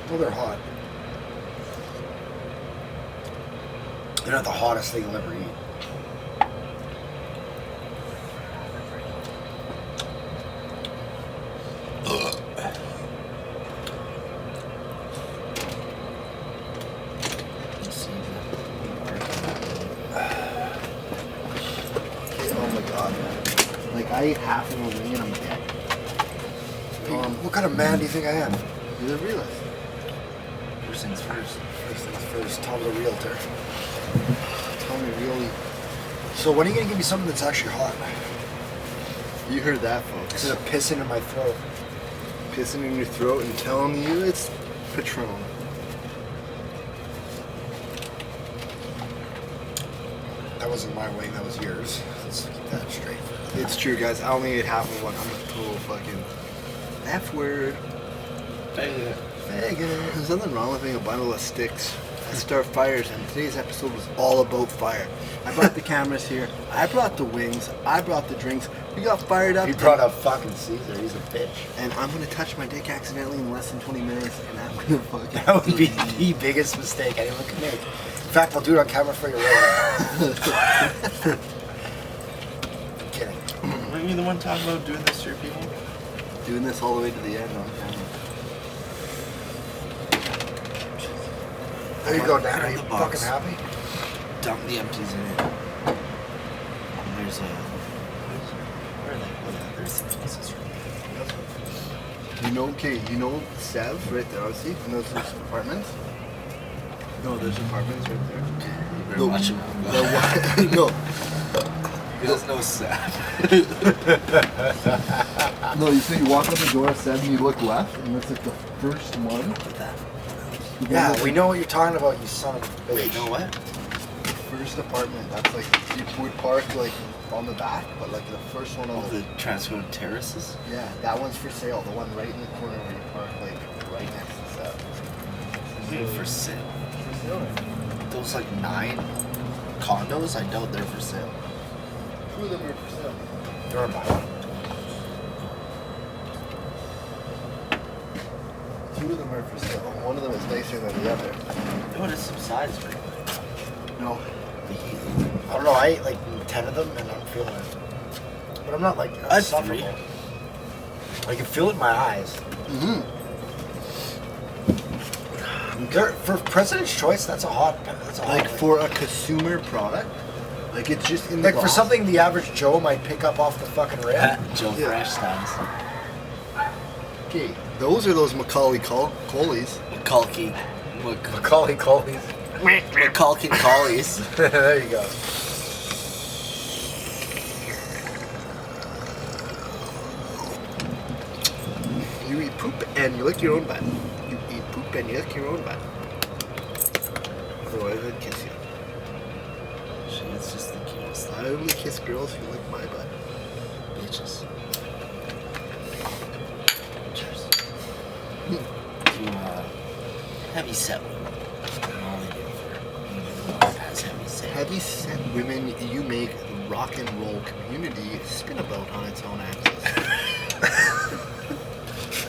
Well, they're hot. They're not the hottest thing you'll ever eat. Oh my god. Like, I ate half of a wing and I'm dead. What kind of man do you think I am? You didn't realize. First things first. First things first, Tom's a realtor. Tell me really. So when are you gonna give me something that's actually hot? You heard that, folks. Instead of pissing in my throat. Pissing in your throat and telling you it's Patron. That wasn't my wing, that was yours. Let's keep that straight. It's true, guys. I only ate half of one. I'm a total fucking F word. There's nothing wrong with being a bundle of sticks that start fires, and today's episode was all about fire. I brought the cameras here. I brought the wings. I brought the drinks. We got fired up. He brought up fucking Caesar, he's a bitch. And I'm gonna touch my dick accidentally in less than 20 minutes, and I'm gonna fucking. That would be the biggest mistake anyone could make. In fact, I'll do it on camera for you right now. I'm kidding. Weren't you the one talking about doing this to your people? Doing this all the way to the end on camera. There you go, Dan. Are you The box. fucking happy? Dump the empties in it. There's a. Where are they? Oh yeah, there's the pieces. You know Sev right there, obviously? And those apartments? No, there's apartments right there. You better No, watch him. No, He doesn't know Seth. no, you see, you walk out the door of Sev and you look left, and it's like the first one. With that. Yeah, we know what you're talking about, you son of a Wait, bitch. you know what? The first apartment, that's like, you would park like on the back, but like the first one on All the. the Transcode terraces. Yeah, that one's for sale. The one right in the corner where you park like right next to Sev. Wait, for sale. For sale. Those like 9 condos, I doubt they're for sale. Two of them are for sale. You're about. Two of them are for sale. One of them is nicer than the other. What is some size right? No. I don't know, I ate like 10 of them and I'm feeling it. But I'm not like That's insufferable. I can feel it in my eyes. Mm-hmm. For President's Choice, that's a hot Like one. for a consumer product, like it's just in the Like for box. something the average Joe might pick up off the fucking rail. Joe Yeah. Fresh times. Okay, those are those Macaulay Collies. McCulkey. Macaulay Culkies. McCulkey Collies. There you go. You eat poop and you lick your own butt. You eat poop and you lick your own butt. Otherwise, I'd kiss you. She's just the cutest. I only kiss girls who lick my butt. Bitches. Cheers. Hmm. To heavy set women. And all they do for anyone who has heavy set. Heavy set women, you make the rock and roll community spin about on its own axis.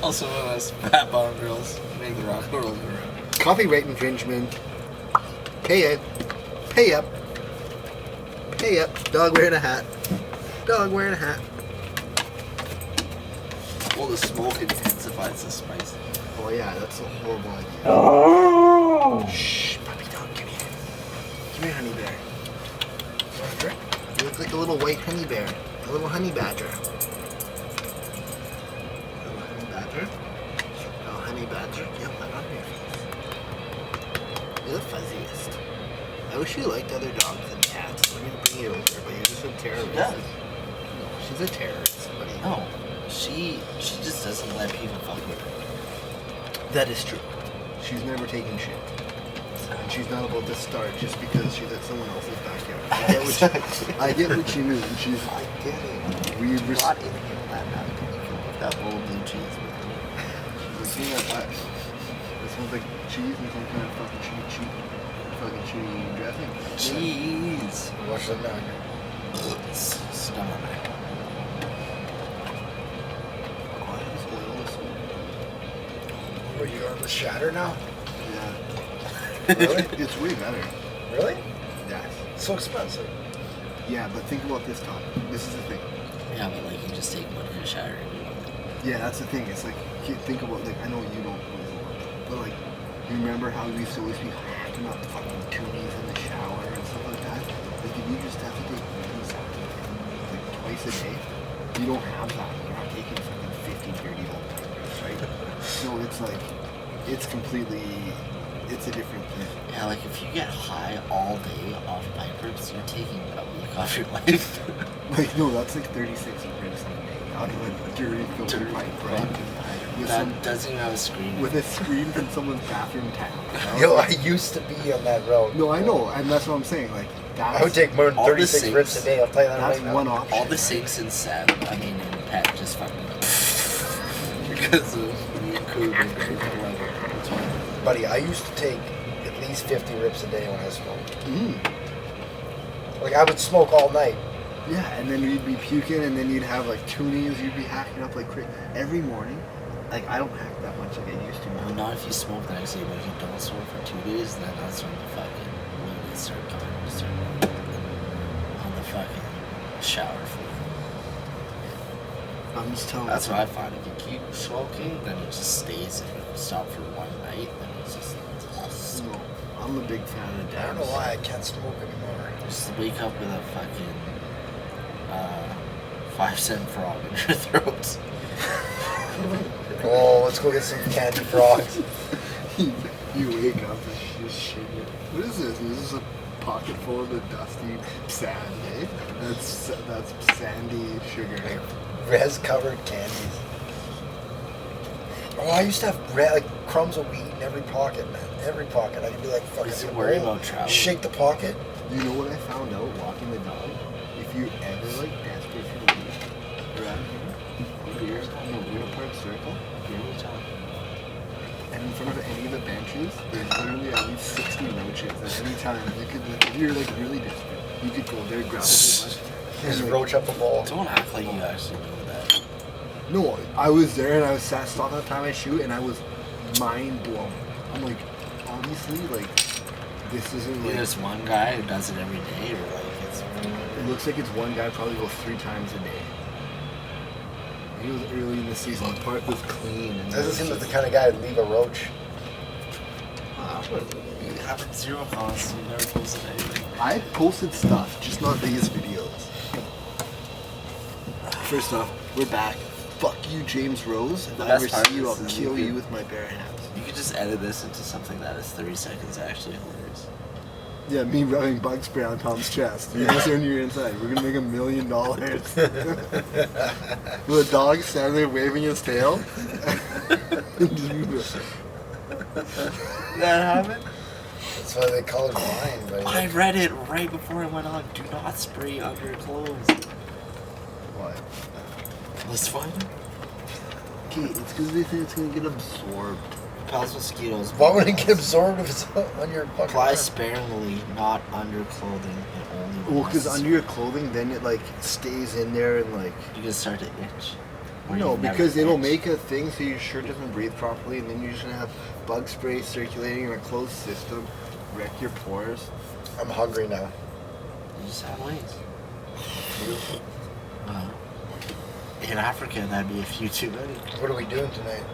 Also known as fat bottom girls. Make the rock and roll go around. Copyright infringement. Pay it. Pay up. Pay up. Dog wearing a hat. Dog wearing a hat. Well, the smoke intensifies the spice. Oh yeah, that's a horrible idea. Shh, puppy dog, come here. Come here, honey bear. Want a drink? You look like a little white honey bear. A little honey badger. Little honey badger? Little honey badger? Yep, I got here. You're the fuzziest. I wish you liked other dogs than cats. I'm gonna bring you over, but you're just a terrorist. She does. No, she's a terrorist, buddy. No. She just doesn't let people fuck with her. That is true. She's never taken shit. and she's not about to start just because she's at someone else's backyard. I get what you mean. I get it. We Not inhale that now. That bowl of blue cheese. seen that. This smells like cheese and some kind of fucking chewy dressing. Cheese. Watch them now. Stomach. Are you on the shatter now? Yeah. Really? It's way better. Really? Yes. It's so expensive. Yeah, but think about this, Tom. This is the thing. Yeah, but like you just take one in a shower and you want Yeah, that's the thing. It's like, think about, like, I know you don't always want it, but like, you remember how we used to always be hacking up fucking toonies in the shower and stuff like that? Like, if you just have to take these like twice a day, you don't have that. You're not taking fucking 50 dirty old diapers, right? So it's like, it's a different thing. Yeah, like if you get high all day off diapers, you're taking a week off your life. Like, no, that's like 36 diapers a day out of a dirty filter pipe, right? With That doesn't even have a screen. with a screen from someone's bathroom tap. Yo, I used to be on that road. No, I know, and that's what I'm saying. Like, that's, I would take more than All the 36 sinks. rips a day. I'll tell you that that's right now. one option. All the sinks in Sam, in Pet, just fucking because of the improvement level. Buddy, I used to take at least 50 rips a day when I smoked. Like, I would smoke all night. Yeah, and then you'd be puking, and then you'd have like toonies. You'd be hacking up like crazy every morning. Like, I don't hack that much like I used to. Well, not if you smoke the next day, but if you don't smoke for 2 days, then that's when the fucking movies start coming. On the fucking shower floor. I'm just telling That's you. what I find. If you keep smoking, then it just stays. If you stop for one night, then it's just. No, I'm a big fan of I don't dabs. know why I can't smoke anymore. Just wake up with a fucking 5-cent frog in your throat. Oh, let's go get some candy frogs. You wake up and just shake it. What is this? Is this a pocket full of the dusty sand, eh? That's sandy sugar. Res covered candies. Oh, I used to have like crumbs of wheat in every pocket, man. Every pocket. I could be like fucking. Is it worry about travel? Shake the pocket. You know what I found out walking the dog? If you ever like desperate for weed, around here, no, Luna Park Circle, and in front of any of the benches, there's literally at least 60 roaches at any time. You could, if you're like really desperate, you could go there, grab a whole bunch. Just and, like, roach up a ball. Don't act like you actually know that. No, I was there and I was stopped at the time I shoot and I was mind blown. I'm like, obviously, like, this isn't like. There's one guy who does it every day, or like it's. It looks like it's one guy probably goes 3 times a day. He was early in the season. The park was clean. And Doesn't seem like the kind of guy who'd leave a roach. You have zero comments. You never posted anything. I posted stuff, just not these videos. First off, we're back. Fuck you, James Rose. If The I best ever part see you, I'll is kill you you could- with my bare hands. You could just edit this into something that is 30 seconds actually hilarious. Yeah, me rubbing bug spray on Tom's chest. You just on your inside. We're gonna make $1 million. With a dog standing there waving his tail. That happened? That's why they call it wine, buddy. I read it right before I went on. Do not spray under your clothes. What? That's fine. Okay, it's because they think it's gonna get absorbed. Repels mosquitoes. Why would it get absorbed if it's on your fucking Apply arm? sparingly, not under clothing, and only when Well, because necessary. under your clothing, then it like stays in there and like. You can start to itch. Or No, you never because it'll itch. make a thing so your shirt doesn't breathe properly, and then you're just gonna have bug spray circulating in a closed system, wreck your pores. I'm hungry now. You just have wings. In Africa, that'd be a few too many. What are we doing tonight?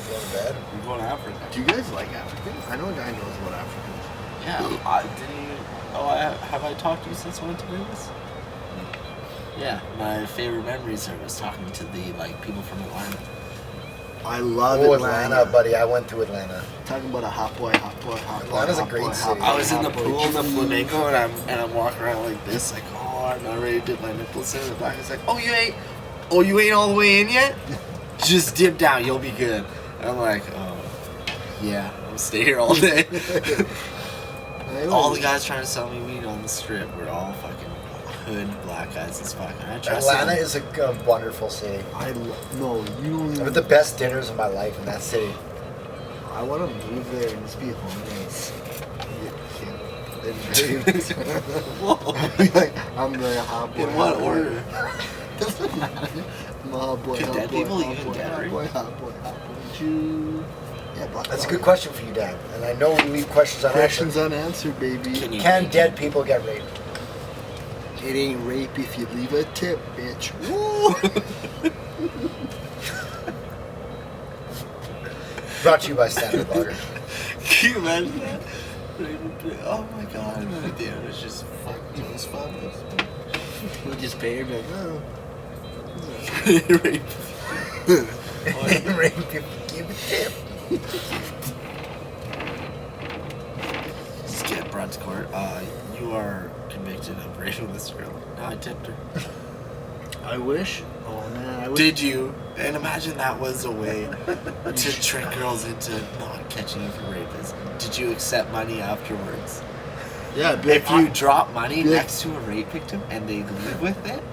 Going to bed? We're going to Africa. Do you guys like Africans? I know a guy who knows about Africans. Yeah, didn't you? Oh, have I talked to you since I went to Vegas? Yeah, my favorite memories are was talking to the people from Atlanta. I love Oh, Atlanta. buddy. I went to Atlanta. Talking about a hot boy. Atlanta's a great city. I was in the pool in the flamingo, and I'm walking around like this, like, oh, I'm not ready to dip my nipples in. The black is like, oh, you ain't all the way in yet? Just dip down, you'll be good. And I'm like, oh, yeah, I'll stay here all day. All the guys trying to sell me weed on the strip were all fucking hood black guys as fuck. And I trust Atlanta them. is a wonderful city. No, you don't I even. had the best dinners of my life in that city. I want to move there and just be homeless. Whoa. I'm the hot boy. In what order? Doesn't matter. I'm a hot boy. Can hot dead boy, people hot even boy, get hot it? boy, hot boy, hot boy. Jew. Yeah, black That's a dog. good question for you, Dad. And I know we leave questions Questions unanswered. unanswered, baby. Can dead people get raped? It ain't rape if you leave a tip, bitch. Woo! Brought to you by Standard Lager. Can you imagine that? Oh my god, and then at the end it's just fuck those fathers. We'll just pay her, be like, oh. Rape. Rape if you give a tip. Just get brought to court. You are convicted of raping this girl. No, I tipped her. I wish. Oh man, I wish. Did you? And imagine that was a way to trick girls into not catching you for rapists. Did you accept money afterwards? Yeah, be like, If you drop money be like- next to a rape victim and they leave with it,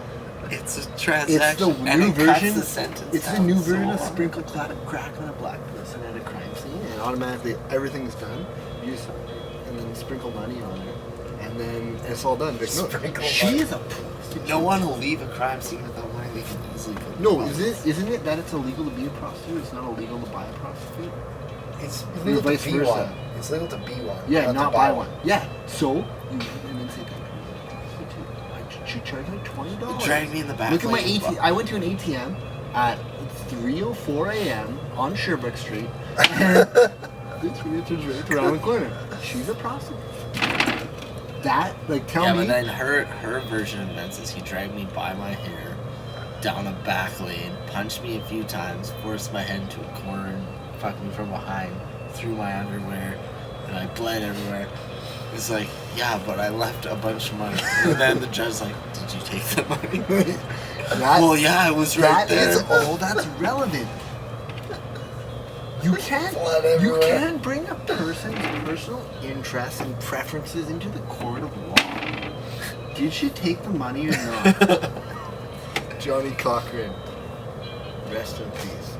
it's a transaction. It's the and new it cuts version. the sentence It's the down new so version of hard. sprinkle crack on a black person at a crime scene, and automatically everything's done. You just, and then sprinkle money on her, and then it's all done. Like, no, Sprinkle she money. is a prostitute. No one will leave a crime scene without money. They can easily put No, isn't it that it's illegal to be a prostitute? It's not illegal to buy a prostitute. It's Or legal to vice be versa. one. It's legal to be one. Yeah, not to buy one. Yeah, so you and then say that she charged like $20. drag me in the back. Look at my like, ATM. I went to an ATM at 3:04 a.m. on Sherbrooke Street. And it's right around the corner. She's a prostitute. That, like, tell Yeah, me. but then her version of events is he dragged me by my hair down a back lane, punched me a few times, forced my head into a corner, and fucked me from behind, threw my underwear, and I bled everywhere. It's like, yeah, but I left a bunch of money. And then the judge's like, did you take the money? Well, yeah, it was right there. That's relevant. You can't, Blood you everywhere. can't bring a person's personal interests and preferences into the court of law. Did she take the money or not? Johnny Cochran, rest in peace.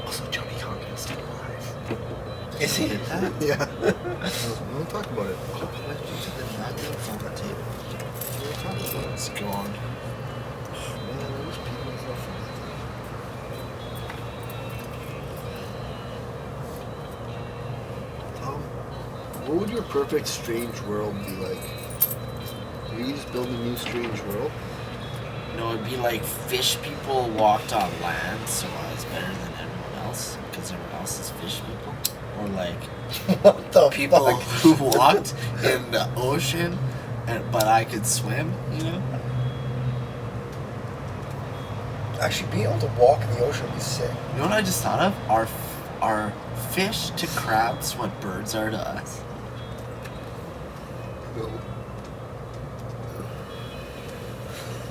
Also, Johnny Cochran's still alive. Is he? Yeah. We won't talk about it. It's gone. Man, those people and stuff. What would your perfect strange world be like? If you could just build a new strange world? No, it'd be like fish people walked on land, so I was better than everyone else, because everyone else is fish people. Or like What the people fuck? who walked in the ocean, but I could swim, you know? Actually, being able to walk in the ocean would be sick. You know what I just thought of? Are fish to crabs what birds are to us? No.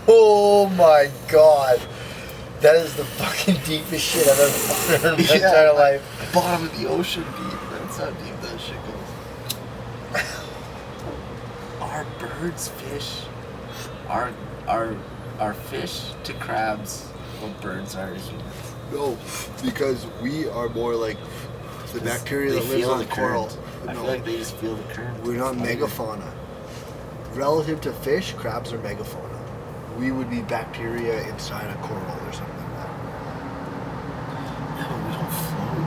Oh my god. That is the fucking deepest shit I've ever heard in my entire life. Bottom of the ocean deep. That's how deep that shit goes. Are birds fish? Are fish to crabs what birds are to humans? No, because we are more like the bacteria They that lives feel on the coral. current. I No, feel like they just feel the current. we're not megafauna. Relative to fish, crabs are megafauna. We would be bacteria inside a coral or something like that. No, we don't float.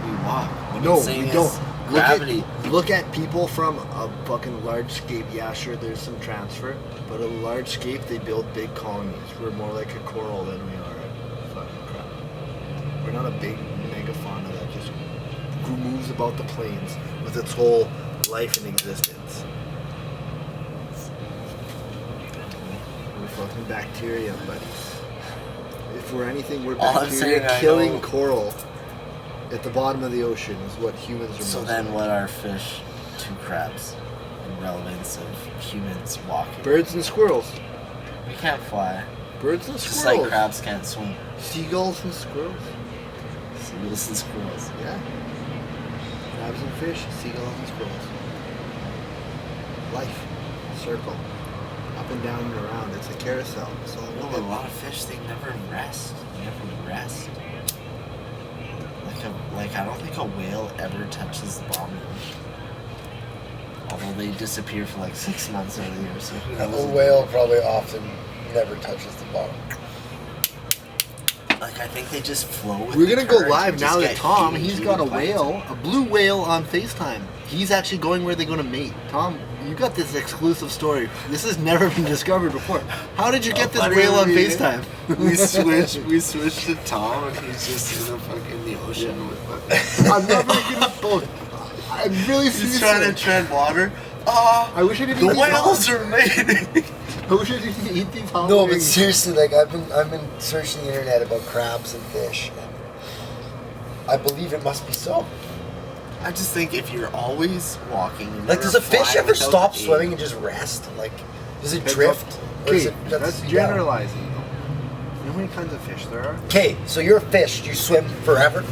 We walk. What No, I'm saying we is don't. Gravity. Look at people from a fucking large scape. Yeah, sure, there's some transfer, but a large scape, they build big colonies. We're more like a coral than we are a fucking crab. We're not a big megafauna that just moves about the plains with its whole life and existence. We're fucking bacteria, but if we're anything, we're All I'm bacteria saying, I killing know- coral at the bottom of the ocean is what humans are. So most then like. what are fish to crabs? In relevance of humans walking. Birds and squirrels. We can't fly. Birds and Just squirrels. like crabs can't swim. Seagulls and squirrels. Seagulls and squirrels. Yeah. Crabs and fish, seagulls and squirrels. Life. Circle. Up and down and around. It's a carousel. So No, but a lot of fish, they never rest. They never rest. Like I don't think a whale ever touches the bottom of the ocean. Although they disappear for like 6 months out of the year, so who knows? A whale probably often never touches the bottom. Like I think they just flow with we're the gonna go current live and now just that get Tom, heated he's got a by it. whale, a blue whale on FaceTime. He's actually going where they're gonna mate. Tom, you got this exclusive story. This has never been discovered before. How did you get this whale on FaceTime? We switched to Tom and he's just in the ocean with fucking I'm not very good at both. I'm really serious. he's trying to tread water. I wish I didn't The eat these whales are mating. I wish I didn't eat these hot No, but wings. seriously, like I've been searching the internet about crabs and fish, and I believe it must be so. I just think if you're always walking, and Like, you're does a fish flying ever without stop aim- swimming and just rest? Like, does it Depends drift? Or is Okay, it that's yeah. generalizing. You know how many kinds of fish there are? Okay, so you're a fish. Do you swim forever?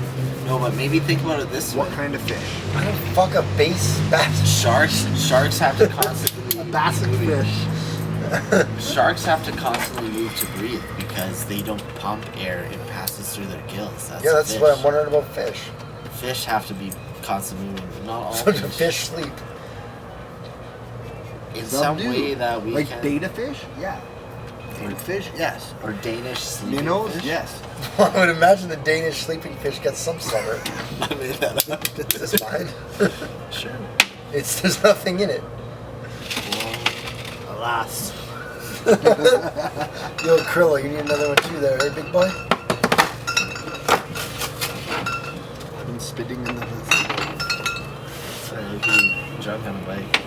No, but maybe think about it this way. What kind of fish? I don't fuck a bass bass. Sharks have to constantly A basset fish. Sharks have to constantly move to breathe because they don't pump air; it passes through their gills. Yeah, that's fish. what I'm wondering about fish. Fish have to be constantly moving. But not all So do fish. fish sleep? In Some some do. way that we Like can. beta fish? Yeah. Beta fish? Yes. Or Danish sleeping Minnows? fish. Yes. I would imagine the Danish sleeping fish gets some summer. I made that up. Is this mine? Sure. There's nothing in it. Alas. Yo, Krillo, you need another one too there, eh, big boy? I've been spitting in the Sorry, look at you drunk on a bike.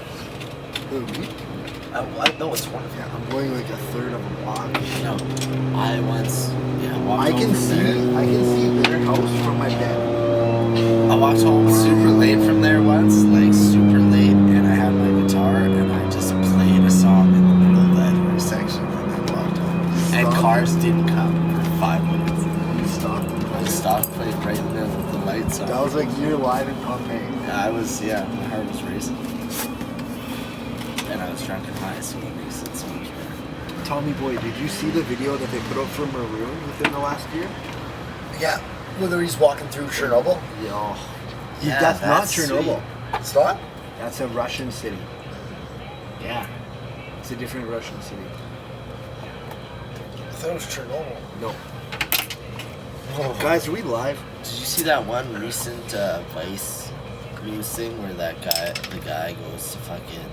No, it's one of them. I'm going like a third of a block. No, I once walked I home can from see their house from my bed. I walked home super late from there once, like super late, and I had my guitar and I just played a song in the middle of that intersection and then walked home. And Stop. cars didn't come for 5 minutes. You stopped. I stopped, played right in the middle with the lights on. That was like you're live in Pompeii. My heart was racing. And I was drunk and high, so it makes it so much better. Tommy boy, did you see the video that they put out for Maroon within the last year? Yeah. Whether he's walking through Chernobyl. Yeah. Yeah, That's not that's Chernobyl. It's not? That's a Russian city. Yeah. It's a different Russian city. I thought it was Chernobyl. No. Guys, are we live? Did you see that one recent Vice news thing where the guy goes to fucking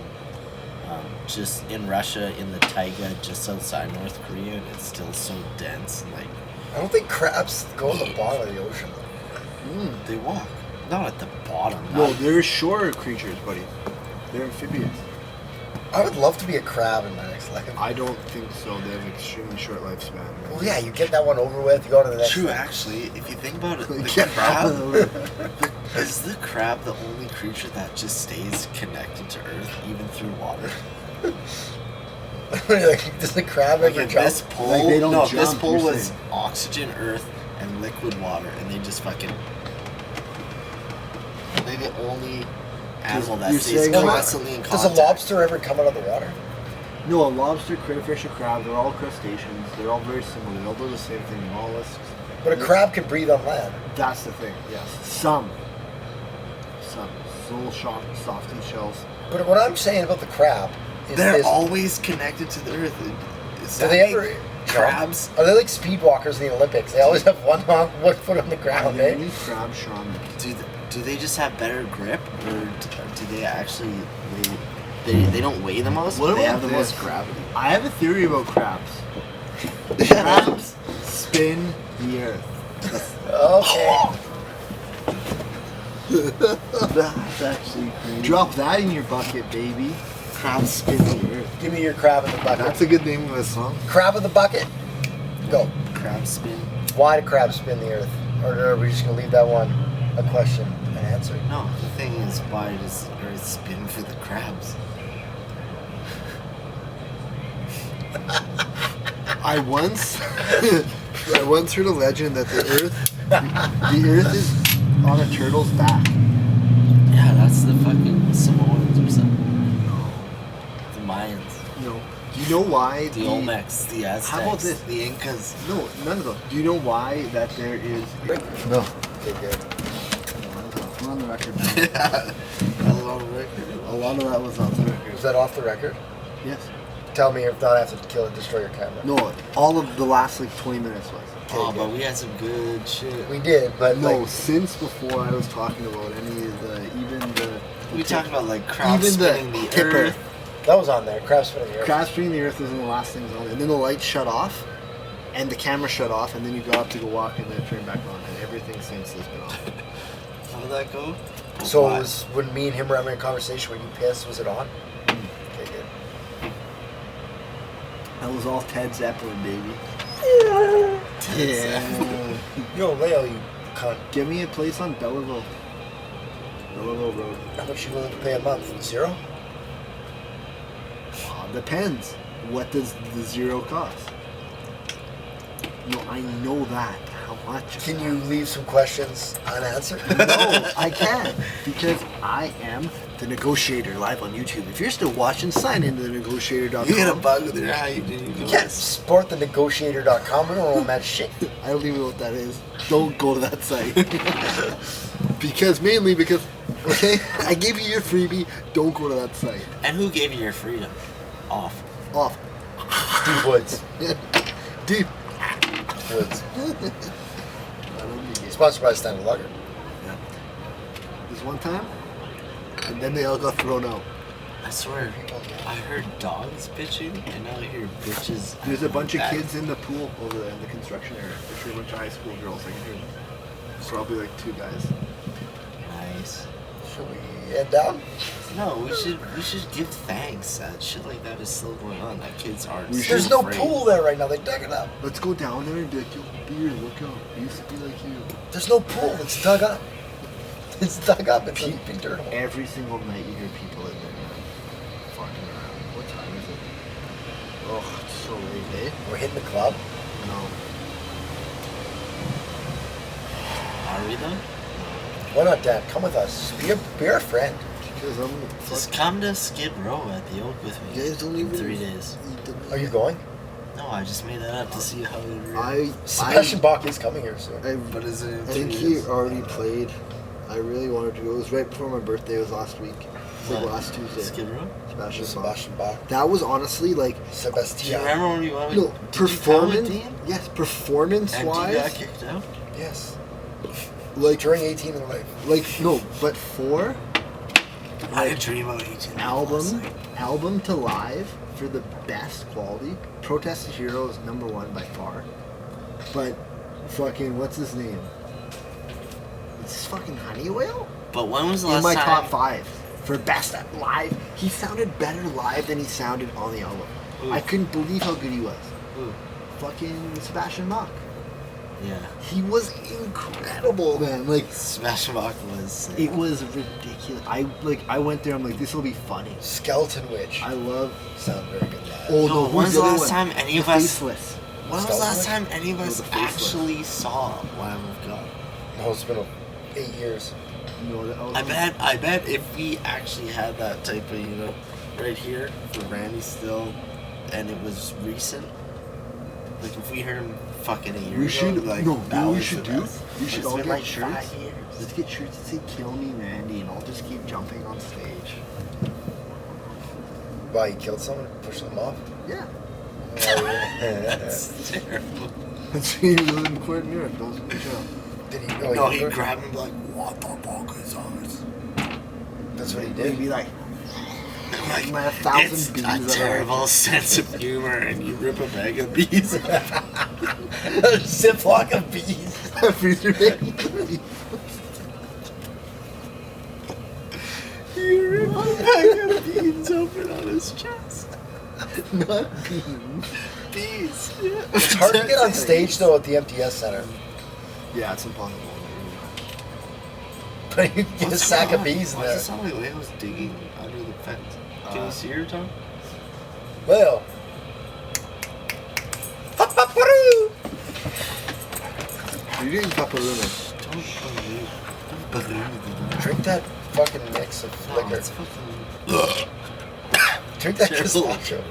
just in Russia in the taiga just outside North Korea and it's still so dense and like I don't think crabs go to the bottom of the ocean. they walk not at the bottom. No, not- they're shore creatures, buddy. They're amphibians. I would love to be a crab in my next life. I don't think so. They have extremely short lifespan. Well, yeah, you get that one over with, you go to the next True, one. actually, if you think about it, the Get crab out. is the crab the only creature that just stays connected to Earth even through water. Like, does the crab Like ever if jump? this pole, Like, they don't this jump, pole you're was saying. oxygen, Earth, and liquid water, and they just fucking. They're the only animal that you're stays saying- constantly in Does contact. a lobster ever come out of the water? No, a lobster, crayfish, a crab, they're all crustaceans. They're all very similar. They all do the same thing, mollusks. But a crab can breathe on land. That's the thing, yes. Some. Little softy shells. But what I'm saying about the crab is They're this. always connected to the Earth. Is Do that they make ever crabs? Are they like speedwalkers in the Olympics? They always have one foot on the Are ground, there eh? any crab shaman? Do they just have better grip, or do they actually they don't weigh the most? What but they about have the most this? gravity. I have a theory about crabs. Crabs spin the earth. Okay. That's actually crazy. Drop that in your bucket, baby. Crabs spin the earth. Give me your crab in the bucket. That's a good name of a song. Crab in the bucket. Go. Crab spin. Why do crabs spin the earth? Or are we just gonna leave that one a question and answer? No, the thing is, why does Earth spin for the crabs? I once heard a legend that the earth The Earth is on a turtle's back. Yeah, that's the fucking Samoans or something. The Mayans. No. Do you know why The Olmecs, the Aztecs, How about this? the Incas. No, none of those. Do you know why that there is? No. Okay, good. We're on the record now. That was on the record. A lot of that was off the record. Is that off the record? Yes. Tell me if not, I have to kill and destroy your camera. No, all of the last like 20 minutes was. Oh, but we had some good shit. We did, but No, like, since before I was talking about any of the We talked about like crowd even spinning the the tipper. earth. that was on there. Crab spinning the earth. Crab spinning the earth was one of the last things on, and then the lights shut off, and the camera shut off, and then you got up to go walk, and then it turned back on, and everything since has been off. How did that go? So What? it was when me and him were having a conversation. When you pissed, was it on? Okay, good. That was all Ted Zeppelin, baby. Yeah. Yo, Leo, you cunt. Give me a place on Belleville. Belleville Road. How much you willing to pay a month? 0? Depends. What does the 0 cost? No, I know that. How much? Can you leave some questions unanswered? No, I can't. Because I am the negotiator live on YouTube. If you're still watching, sign into the negotiator.com. You get a bug with your eye. You can't support the negotiator.com. We don't own that shit. I don't even know what that is. Don't go to that site. mainly because, okay, I gave you your freebie. Don't go to that site. And who gave you your freedom? Off. Off. Deep Woods. Deep. Woods. I don't need it. Sponsored by Stanley Lager. Yeah. This one time, and then they all got thrown out. I swear, I heard dogs bitching, and now I hear bitches. There's a bunch of back. kids in the pool over there in the construction area. There's sure a bunch of high school girls. I can hear them. Probably like 2 guys. Nice. Should we head down? No, we should give thanks that shit like that is still going on. That kids aren't. We still There's no afraid. pool there right now. They dug it up. Let's go down there and be like, yo, beer, look out. I used to be like you. There's no pool. It's dug up. It's dug up. It's a big dirt hole. Every single night you hear people in there fucking around. What time is it? Oh, it's so late, eh? We're hitting the club. No. Are we though? Why not, Dad? Come with us. Be our friend. Because I'm Just fuck. come to Skid Row at the Oak with me. You guys don't in even. 3 days. Are you going? No, I just made that up to see how we were. Sebastian Bach is coming here soon. But is it? I think he already played. I really wanted to go. It was right before my birthday. It was last week. It was like What? last Tuesday. Skid Row? Sebastian Bach. Sebastian Bach. That was honestly like Do you Sebastian. remember when we went? no Did you come with performance. Dean? Yes, performance And you got wise. kicked out? Yes. Like During 18 in life. like no, but for I didn't dream about 18. album to live for the best quality. Protest the Hero is #1 by far. But fucking what's his name? It's fucking Honey Oil? But when was the In last my time? top 5 for best live. He sounded better live than he sounded on the album. Ooh. I couldn't believe how good he was. Ooh, Fucking Sebastian Bach. yeah. He was incredible, man. Like Sebastian Bach was. it was ridiculous. I went there. I'm like, this will be funny. Skeleton Witch. I love. Sound very good live. Oh No, no! when's who's the other last one? time any of The us- Faceless. When was the last Skeleton time any of us the Faceless. actually saw Lamb of God? No, it's been 8 years. No, that was I bet if we actually had that type of, right here for Randy still, and it was recent, like if we heard him fucking a year We ago, should like, no. that You know what we was should the do? best. We But should it's all been get like shirts. 5 years. Let's get shirts that say "Kill Me, Randy," and I'll just keep jumping on stage. Why, you killed someone? Pushed them off? Yeah. That's terrible. That's he was in court in Europe. Those in the show. Did he? No, he he'd grab him like, what the fuck is ours? That's what he He'd did. be like, Like, my 1,000 it's bees a that are- terrible sense of humor, and you rip a bag of bees. A ziploc of bees. freezer baby. You rip a bag of beans open on his chest. Not beans. Bees. Yeah. It's hard to get on stage though at the MTS Center. Yeah, it's impossible. But you get a What's sack going of on? bees in Why there. does it sound like Leo's digging under the fence? Can you see her tongue? Leo. Are you You're getting paparuna. Drink that fucking mix of Oh, liquor. it's fucking Drink that terrible. gazpacho.